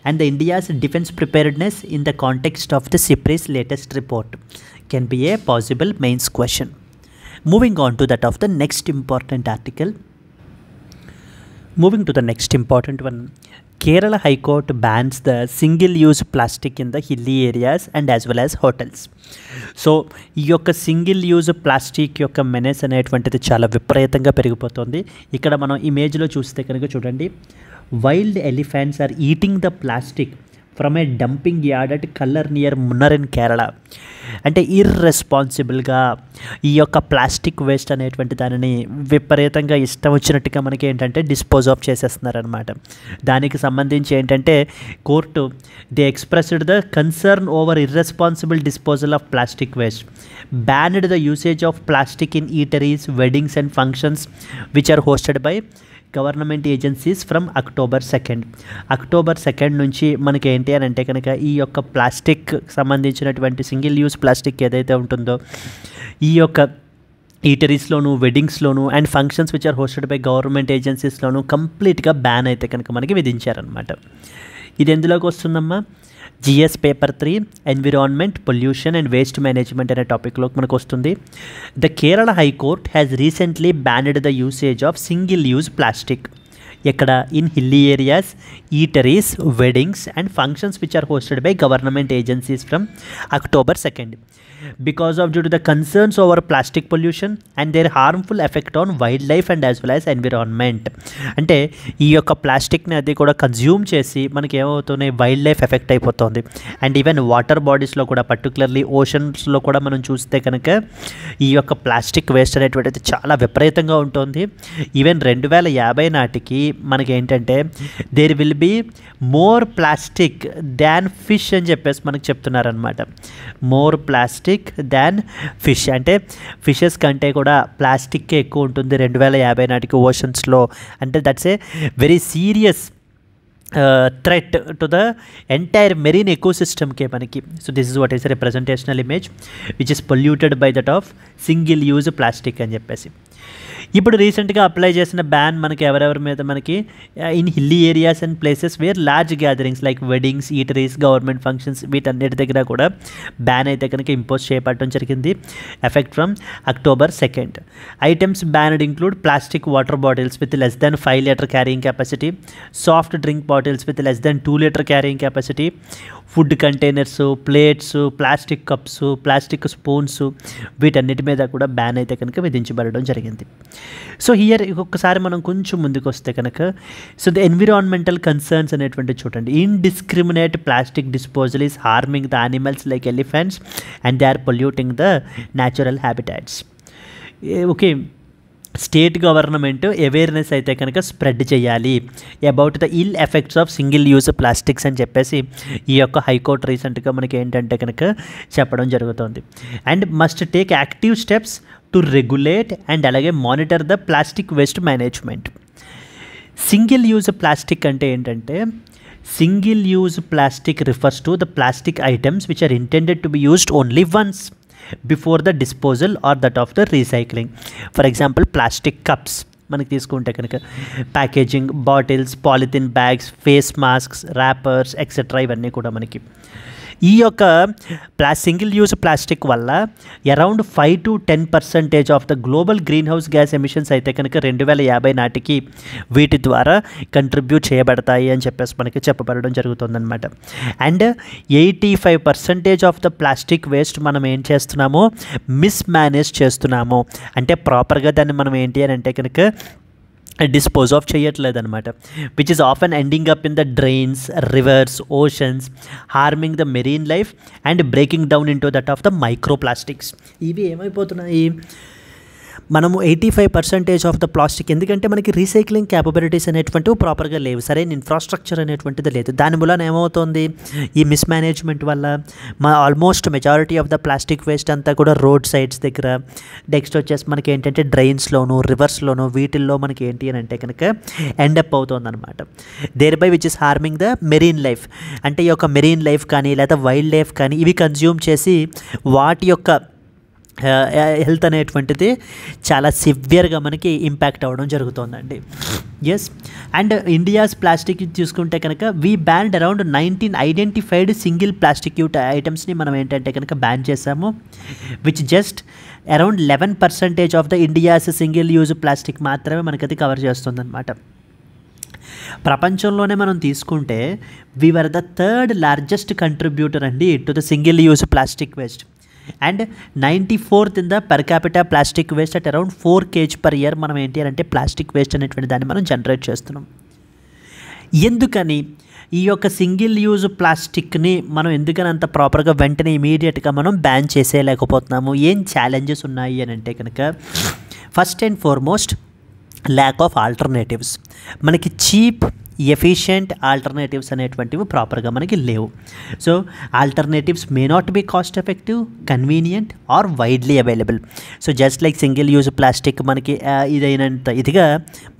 and the India's defense preparedness in the context of the CIPRI's latest report can be a possible mains question. Moving on to that of the next important article. Moving to the next important one. Kerala High Court bans the single-use plastic in the hilly areas and as well as hotels. So ఈ యొక్క single use plastic యొక్క menace అనేటువంటిది చాలా విపరీతంగా పెరిగిపోతుంది. ఇక్కడ మనం ఇమేజ్లో చూస్తే కనుక చూడండి, wild elephants are eating the plastic from a dumping yard at Kallar near Munnar in Kerala. అంటే ఇర్రెస్పాన్సిబుల్గా ఈ యొక్క ప్లాస్టిక్ వేస్ట్ అనేటువంటి దానిని విపరీతంగా ఇష్టం వచ్చినట్టుగా మనకి ఏంటంటే డిస్పోజ్ ఆఫ్ చేసేస్తున్నారనమాట. దానికి సంబంధించి ఏంటంటే court they expressed the concern over irresponsible disposal of plastic waste, banned the usage of plastic in eateries, weddings and functions which are hosted by government agencies from October 2 నుంచి మనకి ఏంటి అని అంటే కనుక ఈ యొక్క ప్లాస్టిక్ సంబంధించినటువంటి సింగిల్ యూజ్ ప్లాస్టిక్ ఏదైతే ఉంటుందో ఈ యొక్క ఈటరీస్లోను, వెడ్డింగ్స్లోను and functions which are hosted by government ఏజెన్సీస్లోను కంప్లీట్గా బ్యాన్ అయితే కనుక మనకి విధించారనమాట. ఇది ఎందులోకి వస్తుందమ్మా, GS paper 3 environment, pollution and waste management అనే టాపిక్లోకి మనకు వస్తుంది. The Kerala high court has recently banned the usage of single use plastic ఎక్కడ in hilly areas, eateries, weddings and functions which are hosted by government agencies from October 2 because of due to the concerns over plastic pollution and their harmful effect on wildlife and as well as environment. అంటే ఈ యొక్క ప్లాస్టిక్ని అది కూడా consume చేసి మనకి ఏమవుతున్నాయి, wild life effect అయిపోతుంది and even water బాడీస్లో కూడా particularly ఓషన్స్లో కూడా మనం చూస్తే కనుక ఈ యొక్క ప్లాస్టిక్ వేస్ట్ అనేటువంటిది చాలా విపరీతంగా ఉంటుంది. ఈవెన్ 2050 నాటికి మనకి ఏంటంటే there will be more plastic than fish అని చెప్పేసి మనకు చెప్తున్నారనమాట. మోర్ ప్లాస్టిక్ దాన్ ఫిష్ అంటే ఫిషెస్ కంటే కూడా ప్లాస్టిక్కే ఎక్కువ ఉంటుంది 2050 నాటికి ఓషన్స్లో. అంటే that's a very serious threat to the entire marine ఎకోసిస్టమ్కే మనకి. So this is what is representational image which is polluted by that of single use plastic అని చెప్పేసి. ఇప్పుడు రీసెంట్గా అప్లై చేసిన బ్యాన్ మనకి ఎవరెవరి మీద మనకి in hilly areas and places where large gatherings like weddings, eateries, government functions వీటన్నిటి దగ్గర కూడా బ్యాన్ అయితే కనుక ఇంపోజ్ చేయబడటం జరిగింది effect from October 2nd. Items banned include plastic water bottles with less than 5 litre carrying capacity, soft drink bottles with less than 2 litre carrying capacity, food containers, plates, plastic cups, plastic spoons వీటన్నిటి మీద కూడా ban అయితే కనుక విధించబడడం జరిగింది. So here ఒక్కసారి మనం కొంచెం ముందుకు వస్తే కనుక సో ద ఎన్విరాన్మెంటల్ కన్సర్న్స్ అనేటువంటి చూడండి. Indiscriminate plastic disposal is harming the animals like elephants and they are polluting the natural habitats. Okay, state government awareness అయితే కనుక స్ప్రెడ్ చేయాలి about the ill effects of single use plastics అని చెప్పేసి ఈ యొక్క high court రీసెంట్గా మనకి ఏంటంటే కనుక చెప్పడం జరుగుతుంది. And must take active steps to regulate and అలాగే monitor the plastic waste management. Single use plastic అంటే ఏంటంటే single use plastic refers to the plastic items which are intended to be used only once before the disposal or that of the recycling. For example plastic cups మనకి తీసుకుంటే కనుక packaging, bottles, polythene bags, face masks, wrappers etcetera ఇవన్నీ కూడా మనకి ఈ యొక్క single use plastic వల్ల around 5 to 10% of the global green house gas emissions అయితే కనుక 2050 నాటికి వీటి ద్వారా కంట్రిబ్యూట్ చేయబడతాయి అని చెప్పేసి మనకి చెప్పబడడం జరుగుతుందన్నమాట. And 85% of the plastic waste మనం ఏం చేస్తున్నామో మిస్మేనేజ్ చేస్తున్నాము. అంటే ప్రాపర్గా దాన్ని మనం ఏంటి అని అంటే కనుక డిస్పోజ్ ఆఫ్ చేయట్లేదన్నమాట. Which is often ending up in the drains, rivers, oceans, harming the marine life and breaking down into that of the micro plastics. ఇవి ఏమైపోతున్నాయి, మనము 85% ఆఫ్ ద ప్లాస్టిక్, ఎందుకంటే మనకి రీసైక్లింగ్ క్యాపబిలిటీస్ అనేటువంటివి ప్రాపర్గా లేవు, సరైన ఇన్ఫ్రాస్ట్రక్చర్ అనేటువంటిది లేదు. దాని మూలన ఏమవుతుంది, ఈ మిస్మేనేజ్మెంట్ వల్ల almost majority of the plastic waste అంతా కూడా రోడ్ సైడ్స్ దగ్గర, నెక్స్ట్ వచ్చేసి మనకి ఏంటంటే డ్రైన్స్లోను, రివర్స్లోను వీటిల్లో మనకి ఏంటి అని అంటే కనుక ఎండప్ అవుతుందన్నమాట. There by which is harming the marine life. అంటే ఈ యొక్క మెరీన్ లైఫ్ కానీ లేదా వైల్డ్ లైఫ్ కానీ ఇవి కన్జ్యూమ్ చేసి వాటి యొక్క హెల్త్ అనేటువంటిది చాలా సివియర్గా మనకి ఇంపాక్ట్ అవ్వడం జరుగుతుందండి. ఎస్, అండ్ ఇండియాస్ ప్లాస్టిక్ చూసుకుంటే కనుక we banned around 19 identified single plastic ఐటమ్స్ని మనం ఏంటంటే కనుక బ్యాన్ చేసాము. Which just around 11% of the India's single use plastic మాత్రమే మనకది కవర్ చేస్తుందన్నమాట. ప్రపంచంలోనే మనం తీసుకుంటే we are the 3rd largest contributor అండి to the single use plastic waste and 94th in the per capita plastic waste at around 4 kg per year మనం ఏంటి అంటే ప్లాస్టిక్ వేస్ట్ అనేటువంటి దాన్ని మనం జనరేట్ చేస్తున్నాం. ఎందుకని ఈ యొక్క సింగిల్ యూజ్ ప్లాస్టిక్ని మనం ఎందుకని అంత ప్రాపర్గా వెంటనే ఇమీడియట్గా మనం బ్యాన్ చేసేయలేకపోతున్నాము, ఏం ఛాలెంజెస్ ఉన్నాయి అని అంటే కనుక first and foremost lack of alternatives. మనకి చీప్ ఎఫిషియంట్ ఆల్టర్నేటివ్స్ అనేటువంటివి ప్రాపర్గా మనకి లేవు. So alternatives may not be cost effective, convenient or widely available. So just like single use plastic మనకి ఇదైనంత ఇదిగా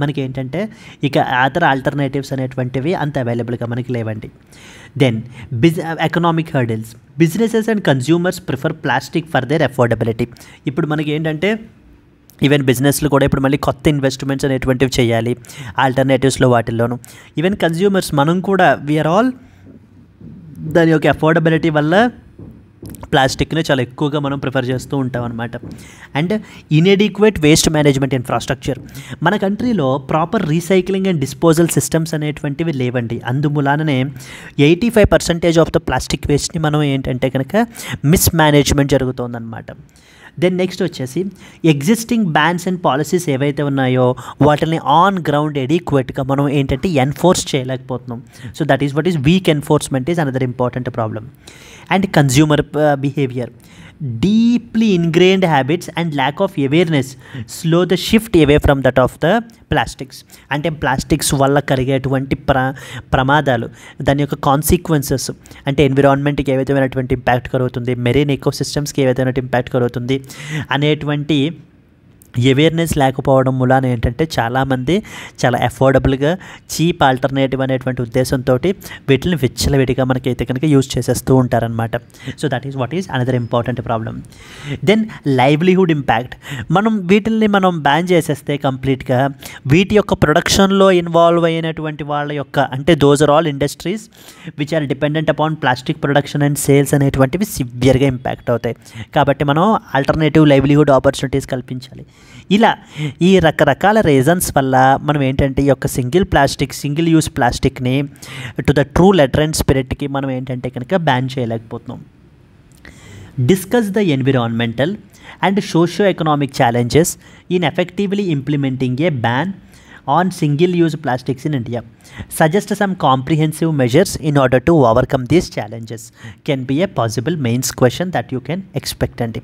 మనకి ఏంటంటే ఇక అదర్ ఆల్టర్నేటివ్స్ అనేటువంటివి అంత అవైలబుల్గా మనకి లేవండి. Then economic hurdles. Businesses and consumers prefer plastic for their affordability. ఇప్పుడు మనకి ఏంటంటే ఈవెన్ బిజినెస్లు కూడా ఇప్పుడు మళ్ళీ కొత్త ఇన్వెస్ట్మెంట్స్ అనేటువంటివి చేయాలి ఆల్టర్నేటివ్స్లో వాటిల్లోనూ. ఈవెన్ కన్జ్యూమర్స్ మనం కూడా వీఆర్ ఆల్ దాని యొక్క అఫోర్డబిలిటీ వల్ల ప్లాస్టిక్ని చాలా ఎక్కువగా మనం ప్రిఫర్ చేస్తూ ఉంటాం అనమాట. And inadequate waste management infrastructure. మన కంట్రీలో proper recycling and disposal systems అనేటువంటివి లేవండి. అందుమూలనే 85% ఆఫ్ ద ప్లాస్టిక్ వేస్ట్ని మనం ఏంటంటే కనుక మిస్మేనేజ్మెంట్ జరుగుతుందన్నమాట. దెన్ నెక్స్ట్ వచ్చేసి ఎగ్జిస్టింగ్ బ్యాన్స్ అండ్ పాలసీస్ ఏవైతే ఉన్నాయో వాటిని ఆన్ గ్రౌండ్ ఎడిక్వేట్గా మనం ఏంటంటే ఎన్ఫోర్స్ చేయలేకపోతున్నాం. So that is what is week enforcement is another important problem. And consumer behaviour. Deeply ingrained habits and lack of awareness slow the shift away from that of the plastics. అంటే plastics వల్ల కలిగేటువంటి ప్రమాదాలు, దాని యొక్క consequences, అంటే ఎన్విరాన్మెంట్కి ఏ విధమైనటువంటి impact కలుగుతుంది, marine ఎకోసిస్టమ్స్కి ఏ విధమైన ఇంపాక్ట్ కలుగుతుంది అనేటువంటి అవేర్నెస్ లేకపోవడం మూలాన ఏంటంటే చాలామంది చాలా అఫోర్డబుల్గా చీప్ ఆల్టర్నేటివ్ అనేటువంటి ఉద్దేశంతో వీటిని విచ్చలవిడిగా మనకైతే కనుక యూజ్ చేసేస్తూ ఉంటారనమాట. So that is what is another important problem. Then livelihood impact. వీటిల్ని మనం బ్యాన్ చేసేస్తే కంప్లీట్గా వీటి యొక్క ప్రొడక్షన్లో ఇన్వాల్వ్ అయినటువంటి వాళ్ళ యొక్క అంటే those are all industries which are dependent upon plastic production and sales అనేటువంటివి సివియర్గా ఇంపాక్ట్ అవుతాయి. కాబట్టి మనం ఆల్టర్నేటివ్ లైవ్లీహుడ్ ఆపర్చునిటీస్ కల్పించాలి. ఇలా ఈ రకరకాల రీజన్స్ వల్ల మనం ఏంటంటే ఈ యొక్క సింగిల్ యూస్ ప్లాస్టిక్ని to the true letter and స్పిరిట్కి మనం ఏంటంటే కనుక బ్యాన్ చేయలేకపోతున్నాం. Discuss the environmental and socio economic challenges in effectively implementing a ban on single-use plastics in India. Suggest some comprehensive measures in order to overcome these challenges. Can be a possible mains question that you can expect. And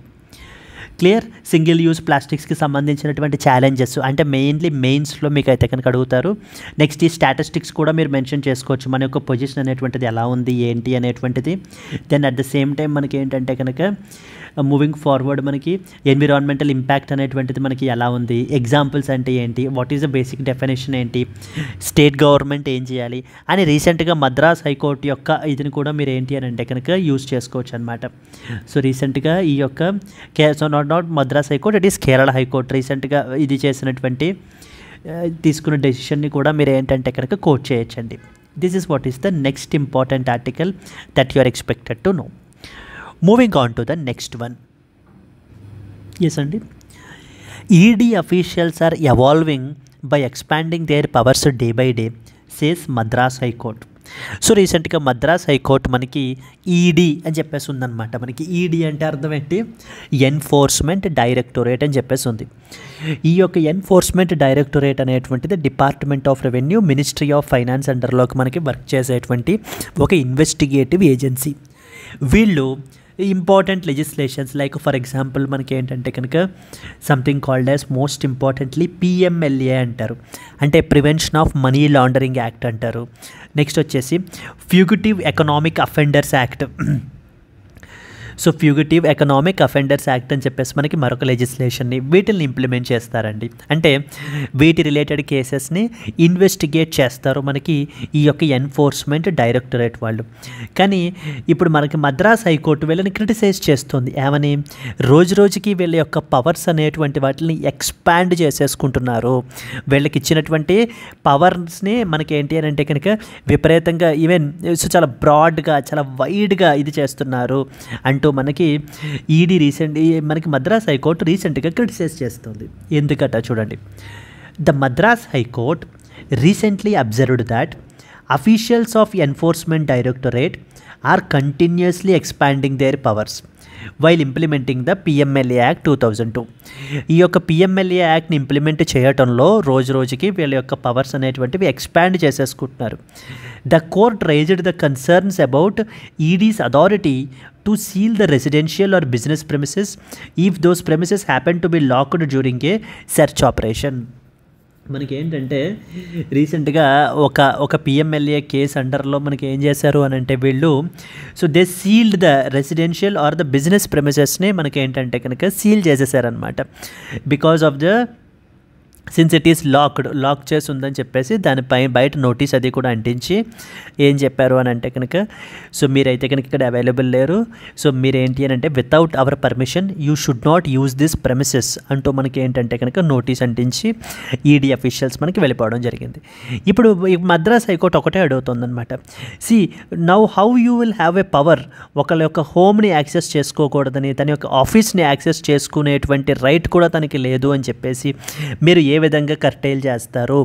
clear, single use ప్లాస్టిక్స్కి సంబంధించినటువంటి challenges అంటే mainly మెయిన్స్లో మీకు అయితే కనుక అడుగుతారు. Next ఈ statistics కూడా మీరు మెన్షన్ చేసుకోవచ్చు, మన యొక్క పొజిషన్ అనేటువంటిది ఎలా ఉంది ఏంటి అనేటువంటిది. Then at the same time మనకి ఏంటంటే కనుక మూవింగ్ ఫార్వర్డ్ మనకి ఎన్విరాన్మెంటల్ ఇంపాక్ట్ అనేటువంటిది మనకి ఎలా ఉంది, ఎగ్జాంపుల్స్ అంటే ఏంటి, what is the basic definition ఏంటి, స్టేట్ గవర్నమెంట్ ఏం చేయాలి అని రీసెంట్గా మద్రాస్ హైకోర్టు యొక్క ఇదిని కూడా మీరు ఏంటి అని అంటే కనుక యూజ్ చేసుకోవచ్చు అనమాట. సో రీసెంట్గా ఈ యొక్క not Madras high court, it is Kerala high court రీసెంట్గా ఇది చేసినటువంటి తీసుకున్న డెసిషన్ని కూడా మీరు ఏంటంటే కనుక కోట్ చేయొచ్చండి. This is what is the next important article that you are expected to know. Moving on to the next one. Yes, Andy. ED officials are evolving by expanding their powers day by day, says Madras High Court. So రీసెంట్గా Madras high court మనకి ED అని చెప్పేసి ఉందన్నమాట. మనకి ED అంటే అర్థం ఏంటి, enforcement directorate అని చెప్పేసి ఉంది. ఈ యొక్క ఎన్ఫోర్స్మెంట్ డైరెక్టరేట్ అనేటువంటిది department of revenue, ministry of finance అండర్లోకి మనకి వర్క్ చేసేటువంటి ఒక ఇన్వెస్టిగేటివ్ ఏజెన్సీ. వీళ్ళు important legislations like for example మనకి ఏంటంటే కనుక something called as most importantly PMLA అంటారు, అంటే prevention of money laundering act అంటారు. నెక్స్ట్ వచ్చేసి fugitive economic offenders act. So fugitive economic offenders act అని చెప్పేసి మనకి మరొక లెజిస్లేషన్ని వీటిని ఇంప్లిమెంట్ చేస్తారండి. అంటే వీటి రిలేటెడ్ కేసెస్ని ఇన్వెస్టిగేట్ చేస్తారు మనకి ఈ యొక్క ఎన్ఫోర్స్మెంట్ డైరెక్టరేట్ వాళ్ళు. కానీ ఇప్పుడు మనకి మద్రాస్ హైకోర్టు వీళ్ళని క్రిటిసైజ్ చేస్తుంది. ఏమని, రోజు రోజుకి వీళ్ళ యొక్క పవర్స్ అనేటువంటి వాటిని ఎక్స్పాండ్ చేసేసుకుంటున్నారు. వీళ్ళకి ఇచ్చినటువంటి పవర్స్ని మనకి ఏంటి అని అంటే కనుక విపరీతంగా ఈవెన్ సో చాలా బ్రాడ్గా చాలా వైడ్గా ఇది చేస్తున్నారు అంటూ మనకి ఈడీ మనకి మద్రాస్ హైకోర్టు రీసెంట్గా క్రిటిసైజ్ చేస్తుంది. ఎందుకట చూడండి. The Madras high court recently observed that officials of enforcement directorate are continuously expanding their powers while implementing the PMLA act 2002. ఈ యొక్క పిఎంఎల్ఏ యాక్ట్ని ఇంప్లిమెంట్ చేయటంలో రోజు రోజుకి వీళ్ళ యొక్క పవర్స్ అనేటువంటివి ఎక్స్పాండ్ చేసేసుకుంటున్నారు. The court raised the concerns about ED's authority to seal the residential or business premises if those premises happen to be locked during a search operation. మనకి ఏంటంటే రీసెంట్గా ఒక పిఎంఎల్ఏ కేసు అండర్లో మనకి ఏం చేశారు అని అంటే వీళ్ళు so they sealed the residential or the business ప్రెమిసెస్ని మనకి ఏంటంటే కనుక సీల్ చేసేసారనమాట. Because of the since it is lock చేసి ఉందని చెప్పేసి దానిపై బయట నోటీస్ అది కూడా అంటించి ఏం చెప్పారు అని అంటే కనుక సో మీరైతే కనుక ఇక్కడ అవైలబుల్ లేరు, సో మీరేంటి అని అంటే without hour permission you should not use this premises అంటూ మనకి ఏంటంటే కనుక నోటీస్ అంటించి ఈడీ అఫీషియల్స్ మనకి వెళ్ళిపోవడం జరిగింది. ఇప్పుడు మద్రాస్ హైకోర్టు ఒకటే అడుగుతుందన్నమాట, see now how you will have a power, ఒకళ్ళ యొక్క హోమ్ని యాక్సెస్ చేసుకోకూడదని, తన యొక్క ఆఫీస్ని యాక్సెస్ చేసుకునేటువంటి రైట్ కూడా తనకి లేదు అని చెప్పేసి మీరు ఏ విధంగా కర్టైల్ చేస్తారు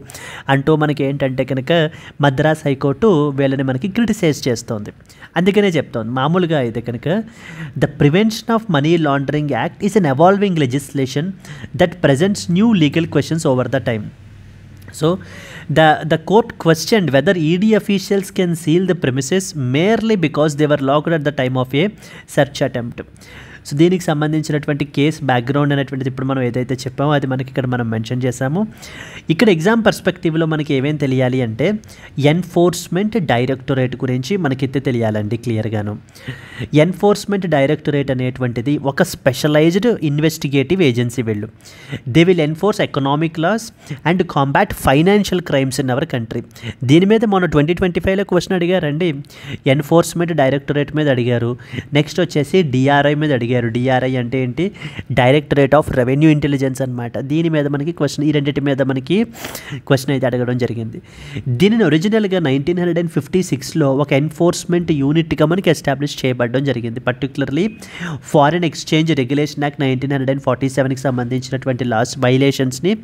అంటూ మనకి ఏంటంటే కనుక మద్రాస్ హైకోర్టు వీళ్ళని మనకి క్రిటిసైజ్ చేస్తోంది. అందుకనే చెప్తోంది మామూలుగా అయితే కనుక the prevention of money laundering act is an evolving legislation that presents new legal questions over the time. So the court questioned whether ED officials can seal the premises merely because they were locked at the time of a search attempt. So దీనికి సంబంధించినటువంటి case background అనేటువంటిది ఇప్పుడు మనం ఏదైతే చెప్పామో అది మనకి ఇక్కడ మనం మెన్షన్ చేసాము. ఇక్కడ ఎగ్జామ్ పర్స్పెక్టివ్లో మనకి ఏమేం తెలియాలి అంటే ఎన్ఫోర్స్మెంట్ డైరెక్టరేట్ గురించి మనకైతే తెలియాలండి క్లియర్గాను. ఎన్ఫోర్స్మెంట్ డైరెక్టరేట్ అనేటువంటిది ఒక స్పెషలైజ్డ్ ఇన్వెస్టిగేటివ్ ఏజెన్సీ. వీళ్ళు they will enforce economic laws and combat financial crimes in our country. దీని మీద మొన్న 2025లో క్వశ్చన్ అడిగారండి. ఎన్ఫోర్స్మెంట్ డైరెక్టరేట్ మీద అడిగారు. నెక్స్ట్ వచ్చేసి డిఆర్ఐ మీద అడిగారు. డిఆర్ఐ అంటే ఏంటి? డైరెక్టరేట్ ఆఫ్ రెవెన్యూ ఇంటెలిజెన్స్ అనమాట. దీని మీద మనకి క్వశ్చన్, ఈ రెండింటి మీద మనకి క్వశ్చన్ అయితే అడగడం జరిగింది. దీనిని ఒరిజినల్గా 1956లో ఒక ఎన్ఫోర్స్మెంట్ యూనిట్గా మనకి ఎస్టాబ్లిష్ చేయబడడం జరిగింది. Particularly foreign exchange regulation act 1947కి సంబంధించినటువంటి లాస్ వైలేషన్స్ని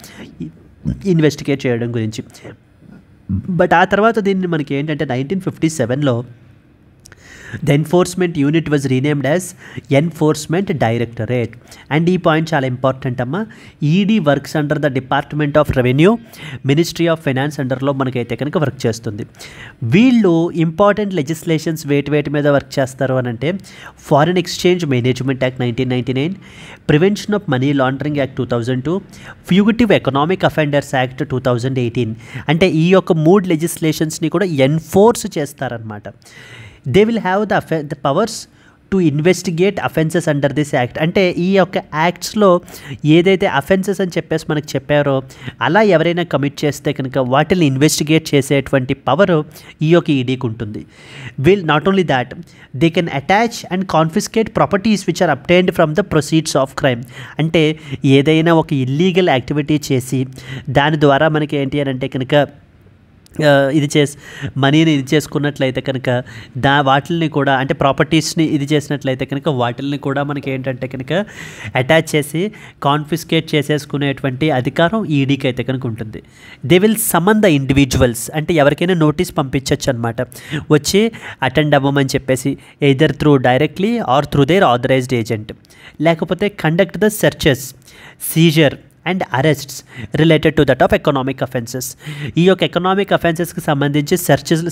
ఇన్వెస్టిగేట్ చేయడం గురించి. బట్ ఆ తర్వాత దీన్ని మనకి ఏంటంటే 1957లో the enforcement unit was renamed as enforcement directorate. And ఈ పాయింట్ చాలా ఇంపార్టెంట్ అమ్మా. ED works under the department of revenue, ministry of finance అండర్లో మనకైతే కనుక వర్క్ చేస్తుంది. వీళ్ళు ఇంపార్టెంట్ లెజిస్లేషన్స్ వేటి మీద వర్క్ చేస్తారు అని అంటే foreign exchange management act 1999, prevention of money laundering act 2002, fugitive economic offenders act 2018. అంటే ఈ యొక్క 3 లెజిస్లేషన్స్ని కూడా ఎన్ఫోర్స్ చేస్తారనమాట. They will have the powers to investigate offences under this act. అంటే ఈ యొక్క యాక్ట్స్లో ఏదైతే అఫెన్సెస్ అని చెప్పేసి మనకు చెప్పారో అలా ఎవరైనా కమిట్ చేస్తే కనుక వాటిని ఇన్వెస్టిగేట్ చేసేటువంటి పవర్ ఈ యొక్క ఈడీకి ఉంటుంది. Will not only that, they can attach and confiscate properties which are obtained from the proceeds of crime. అంటే ఏదైనా ఒక ఇల్లీగల్ యాక్టివిటీ చేసి దాని ద్వారా మనకి ఏంటి అని అంటే కనుక మనీని ఇది చేసుకున్నట్లయితే కనుక వాటిల్ని కూడా, అంటే ప్రాపర్టీస్ని ఇది చేసినట్లయితే కనుక వాటిల్ని కూడా మనకి ఏంటంటే కనుక అటాచ్ చేసి కాన్ఫిస్కేట్ చేసేసుకునేటువంటి అధికారం ఈడీకి అయితే కనుక ఉంటుంది. They will summon the individuals. అంటే ఎవరికైనా నోటీస్ పంపించవచ్చు అనమాట, వచ్చి అటెండ్ అవ్వమని చెప్పేసి, either through directly or through their authorised agent. లేకపోతే conduct the searches, seizure and arrests related to that of economic offences. ఈ యొక్క ఎకనామిక్ అఫెన్సెస్కి సంబంధించి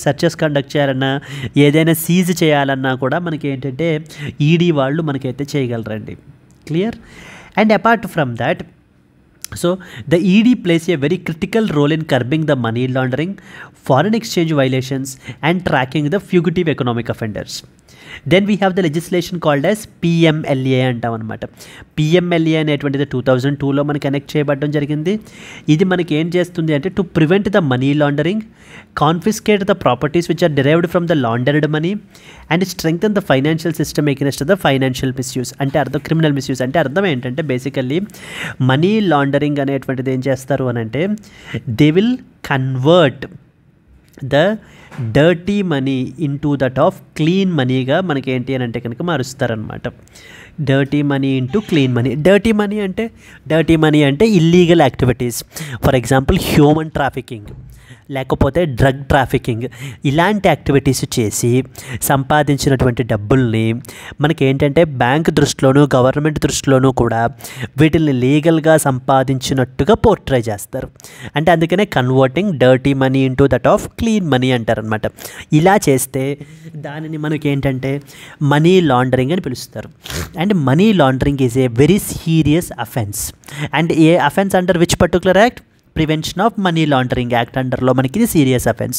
సెర్చెస్ కండక్ట్ చేయాలన్నా, ఏదైనా సీజ్ చేయాలన్నా కూడా మనకి ఏంటంటే ఈడీ వాళ్ళు మనకైతే చేయగలరండి. Clear? And apart from that, so the ED plays a very critical role in curbing the money laundering, foreign exchange violations and tracking the fugitive economic offenders. Then we have the legislation called as PMLA అంటాం అనమాట. PMLA అనేటువంటిది 2002లో మనకి connect చేయబడడం జరిగింది. ఇది మనకి ఏం చేస్తుంది అంటే to prevent the money laundering, confiscate the properties which are derived from the laundered money and strengthen the financial system against the financial misuse. అంటే అర్థం క్రిమినల్ మిస్యూజ్ అంటే అర్థం ఏంటంటే బేసికల్లీ మనీ లాండరింగ్ అనేటువంటిది ఏం చేస్తారు అని అంటే they will convert the dirty money into that of clean మనీగా మనకి ఏంటి అని అంటే కనుక మారుస్తారనమాట. Dirty money into clean money. Dirty money అంటే illegal activities, for example human trafficking, లేకపోతే డ్రగ్ ట్రాఫికింగ్, ఇలాంటి యాక్టివిటీస్ చేసి సంపాదించినటువంటి డబ్బుల్ని మనకి ఏంటంటే బ్యాంక్ దృష్టిలోనూ గవర్నమెంట్ దృష్టిలోనూ కూడా వీటిని లీగల్గా సంపాదించినట్టుగా పోర్ట్రే చేస్తారు. అంటే అందుకనే converting dirty money into that of clean money అంటారనమాట. ఇలా చేస్తే దానిని మనకి ఏంటంటే మనీ లాండరింగ్ అని పిలుస్తారు. And money laundering is a very serious offence. And a offence under which particular act? Prevention of money laundering act అండర్లో మనకి ఇది సీరియస్ అఫెన్స్.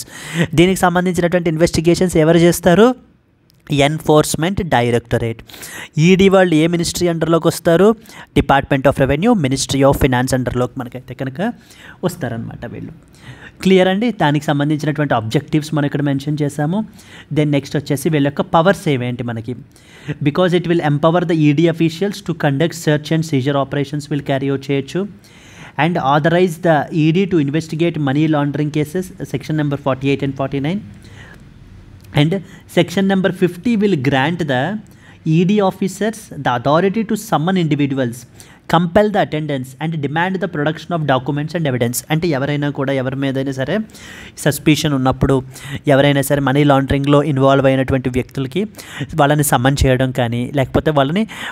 దీనికి సంబంధించినటువంటి ఇన్వెస్టిగేషన్స్ ఎవరు చేస్తారు? Enforcement directorate. ఈడీ వాళ్ళు ఏ మినిస్ట్రీ అండర్లోకి వస్తారు? Department of revenue, ministry of finance అండర్లోకి మనకైతే కనుక వస్తారనమాట వీళ్ళు. క్లియర్ అండి? దానికి సంబంధించినటువంటి ఆబ్జెక్టివ్స్ మనం ఇక్కడ మెన్షన్ చేసాము. దెన్ నెక్స్ట్ వచ్చేసి వీళ్ళ యొక్క పవర్స్ ఏవేంటి మనకి? Because it will empower the ED officials to conduct search and seizure operations will carry out చేయొచ్చు. And authorize the ED to investigate money laundering cases, section number 48 and 49. And section number 50 will grant the ED officers the authority to summon individuals, compel the attendance and demand the production of documents and evidence. అంటే ఎవరైనా కూడా ఎవరి మీదైనా సరే suspicion ఉన్నప్పుడు, ఎవరైనా సరే money లాండరింగ్లో involve అయినటువంటి వ్యక్తులకి వాళ్ళని సమ్మన్ చేయడం కానీ, లేకపోతే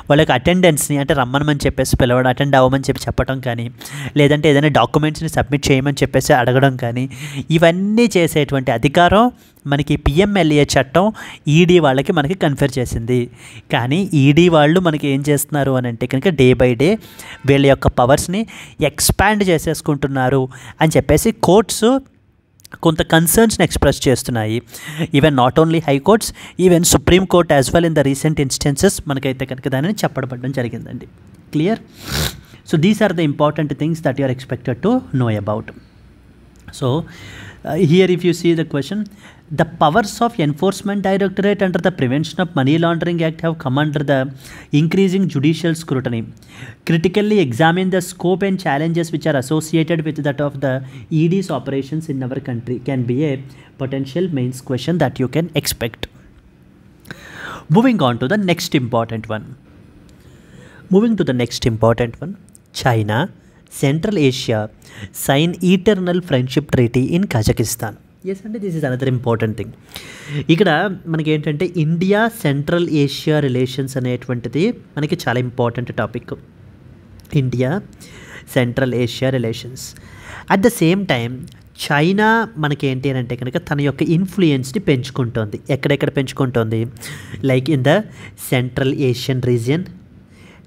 వాళ్ళకి అటెండెన్స్ని అంటే రమ్మనమని చెప్పేసి పిలవడం, అటెండ్ అవ్వమని చెప్పటం కానీ, లేదంటే ఏదైనా డాక్యుమెంట్స్ని సబ్మిట్ చేయమని చెప్పేసి అడగడం కానీ, ఇవన్నీ చేసేటువంటి అధికారం మనకి పిఎంఎల్ఏ చట్టం ఈడీ వాళ్ళకి మనకి కన్ఫర్ చేసింది. కానీ ఈడీ వాళ్ళు మనకి ఏం చేస్తున్నారు అని అంటే కనుక డే బై డే వీళ్ళ యొక్క పవర్స్ని ఎక్స్పాండ్ చేసేసుకుంటున్నారు అని చెప్పేసి కోర్ట్స్ కొంత కన్సర్న్స్ని ఎక్స్ప్రెస్ చేస్తున్నాయి. Even not only high courts, even supreme court as well in the recent instances మనకైతే కనుక దానిని చెప్పబడడం జరిగిందండి. Clear? So these are the important things that you are expected to know about. So here if you see the question, the powers of enforcement directorate under the Prevention of Money Laundering Act have come under the increasing judicial scrutiny. Critically examine the scope and challenges which are associated with that of the ED's operations in our country can be a potential mains question that you can expect. Moving on to the next important one. China, Central Asia sign eternal friendship treaty in Kazakhstan. Yes, and this is another important thing. ఇక్కడ మనకి ఏంటంటే India central Asia relations అనేటువంటిది మనకి చాలా important topic. India central Asia relations. At the same time China మనకి ఏంటి అని అంటే కనుక తన యొక్క ఇన్ఫ్లుయెన్స్ని పెంచుకుంటోంది. ఎక్కడెక్కడ పెంచుకుంటోంది? Like in the central Asian region,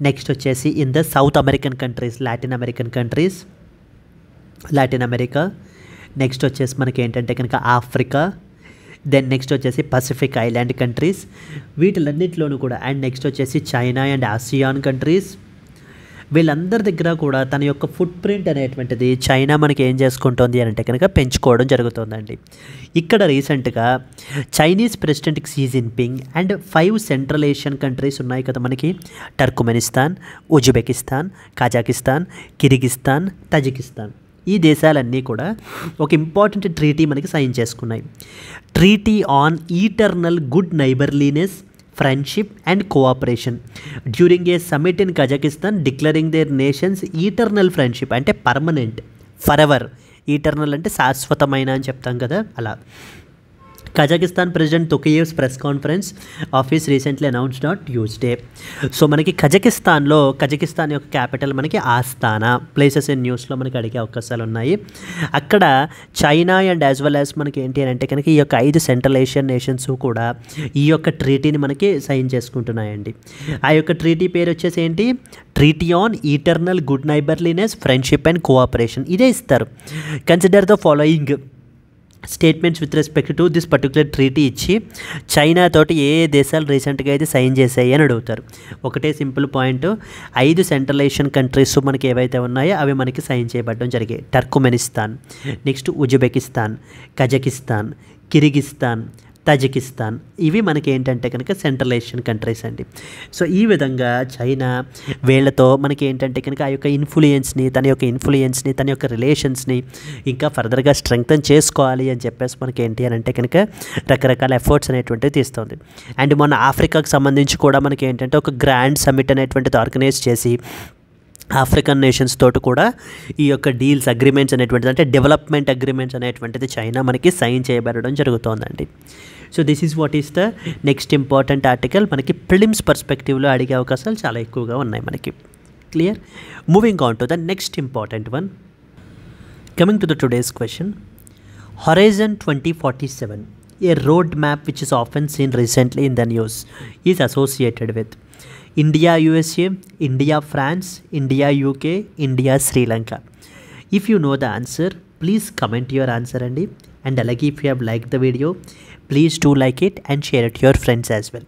next వచ్చేసి in the south American countries, Latin America, next వచ్చేసి మనకి ఏంటంటే కనుక ఆఫ్రికా, దెన్ నెక్స్ట్ వచ్చేసి పసిఫిక్ ఐలాండ్ కంట్రీస్, వీటిలన్నిటిలోనూ కూడా, అండ్ నెక్స్ట్ వచ్చేసి చైనా అండ్ ఆసియాన్ కంట్రీస్, వీళ్ళందరి దగ్గర కూడా తన యొక్క ఫుట్ ప్రింట్ అనేటువంటిది చైనా మనకి ఏం చేసుకుంటుంది అని అంటే కనుక పెంచుకోవడం జరుగుతుందండి. ఇక్కడ రీసెంట్గా Chinese president Xi Jinping and 5 central Asian countries ఉన్నాయి కదా మనకి, టర్కుమెనిస్తాన్, ఉజ్బెకిస్తాన్, కజాకిస్తాన్, కిర్గిస్తాన్, తజికిస్తాన్, ఈ దేశాలన్నీ కూడా ఒక ఇంపార్టెంట్ ట్రీటీ మనకి సైన్ చేసుకున్నాయి. Treaty on eternal good నైబర్లీనెస్, friendship and cooperation during a summit in Kazakhstan, declaring their nations eternal friendship అంటే పర్మనెంట్, ఫరెవర్. ఈటర్నల్ అంటే శాశ్వతమైన అని చెప్తాం కదా, అలా. Kazakhstan president Tokayev's press conference office recently announced on Tuesday. So మనకి Kazakhstan యొక్క capital మనకి ఆస్తానా. ప్లేసెస్ ఇన్ న్యూస్లో మనకి అడిగే అవకాశాలు ఉన్నాయి. అక్కడ China and as well as మనకి ఏంటి అని అంటే కనుక ఈ యొక్క 5 సెంట్రల్ ఏషియన్ నేషన్స్ కూడా ఈ యొక్క ట్రీటీని మనకి సైన్ చేసుకుంటున్నాయండి. ఆ యొక్క ట్రీటీ పేరు వచ్చేసి ఏంటి? Treaty on eternal good neighbourliness, friendship and cooperation. ఇదే ఇస్తారు. Consider the following statements with respect to this particular treaty ఇచ్చి చైనా తోటి ఏ దేశాలు రీసెంట్గా అయితే సైన్ చేశాయి అని అడుగుతారు. ఒకటే simple point, 5 central Asian countries మనకి ఏవైతే ఉన్నాయో అవి మనకి సైన్ చేయబడడం జరిగాయి. Turkmenistan, next Uzbekistan, Kazakhstan, Kyrgyzstan, Tajikistan, ఇవి మనకి ఏంటంటే కనుక సెంట్రల్ ఏషియన్ కంట్రీస్ అండి. సో ఈ విధంగా చైనా వీళ్ళతో మనకి ఏంటంటే కనుక ఆ యొక్క ఇన్ఫ్లుయెన్స్ని, తన యొక్క రిలేషన్స్ని ఇంకా ఫర్దర్గా స్ట్రెంగ్తన్ చేసుకోవాలి అని చెప్పేసి మనకి ఏంటి అని అంటే కనుక రకరకాల ఎఫర్ట్స్ అనేటువంటివి తీస్తుంది. అండ్ మొన్న ఆఫ్రికాకు సంబంధించి కూడా మనకి ఏంటంటే ఒక గ్రాండ్ సమ్మిట్ అనేటువంటిది ఆర్గనైజ్ చేసి ఆఫ్రికన్ నేషన్స్ తోటి కూడా ఈ యొక్క డీల్స్, అగ్రిమెంట్స్ అనేటువంటిది, అంటే డెవలప్మెంట్ అగ్రిమెంట్స్ అనేటువంటిది చైనా మనకి సైన్ చేయబడడం జరుగుతోందండి. So this is what is the next important article. మనకి ప్రిలిమ్స్ పర్స్పెక్టివ్లో అడిగే అవకాశాలు చాలా ఎక్కువగా ఉన్నాయి మనకి. Clear? Moving on to the next important one. Coming to the today's question. Horizon 2047, a road map which is often seen recently in the news, is associated with India USA, India France, India UK, India Sri Lanka. If you know the answer, please comment your answer and alage if you have liked the video, please do like it and share it to your friends as well.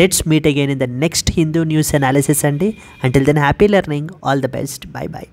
Let's meet again in the next Hindu news analysis. Until then, happy learning. All the best. Bye bye.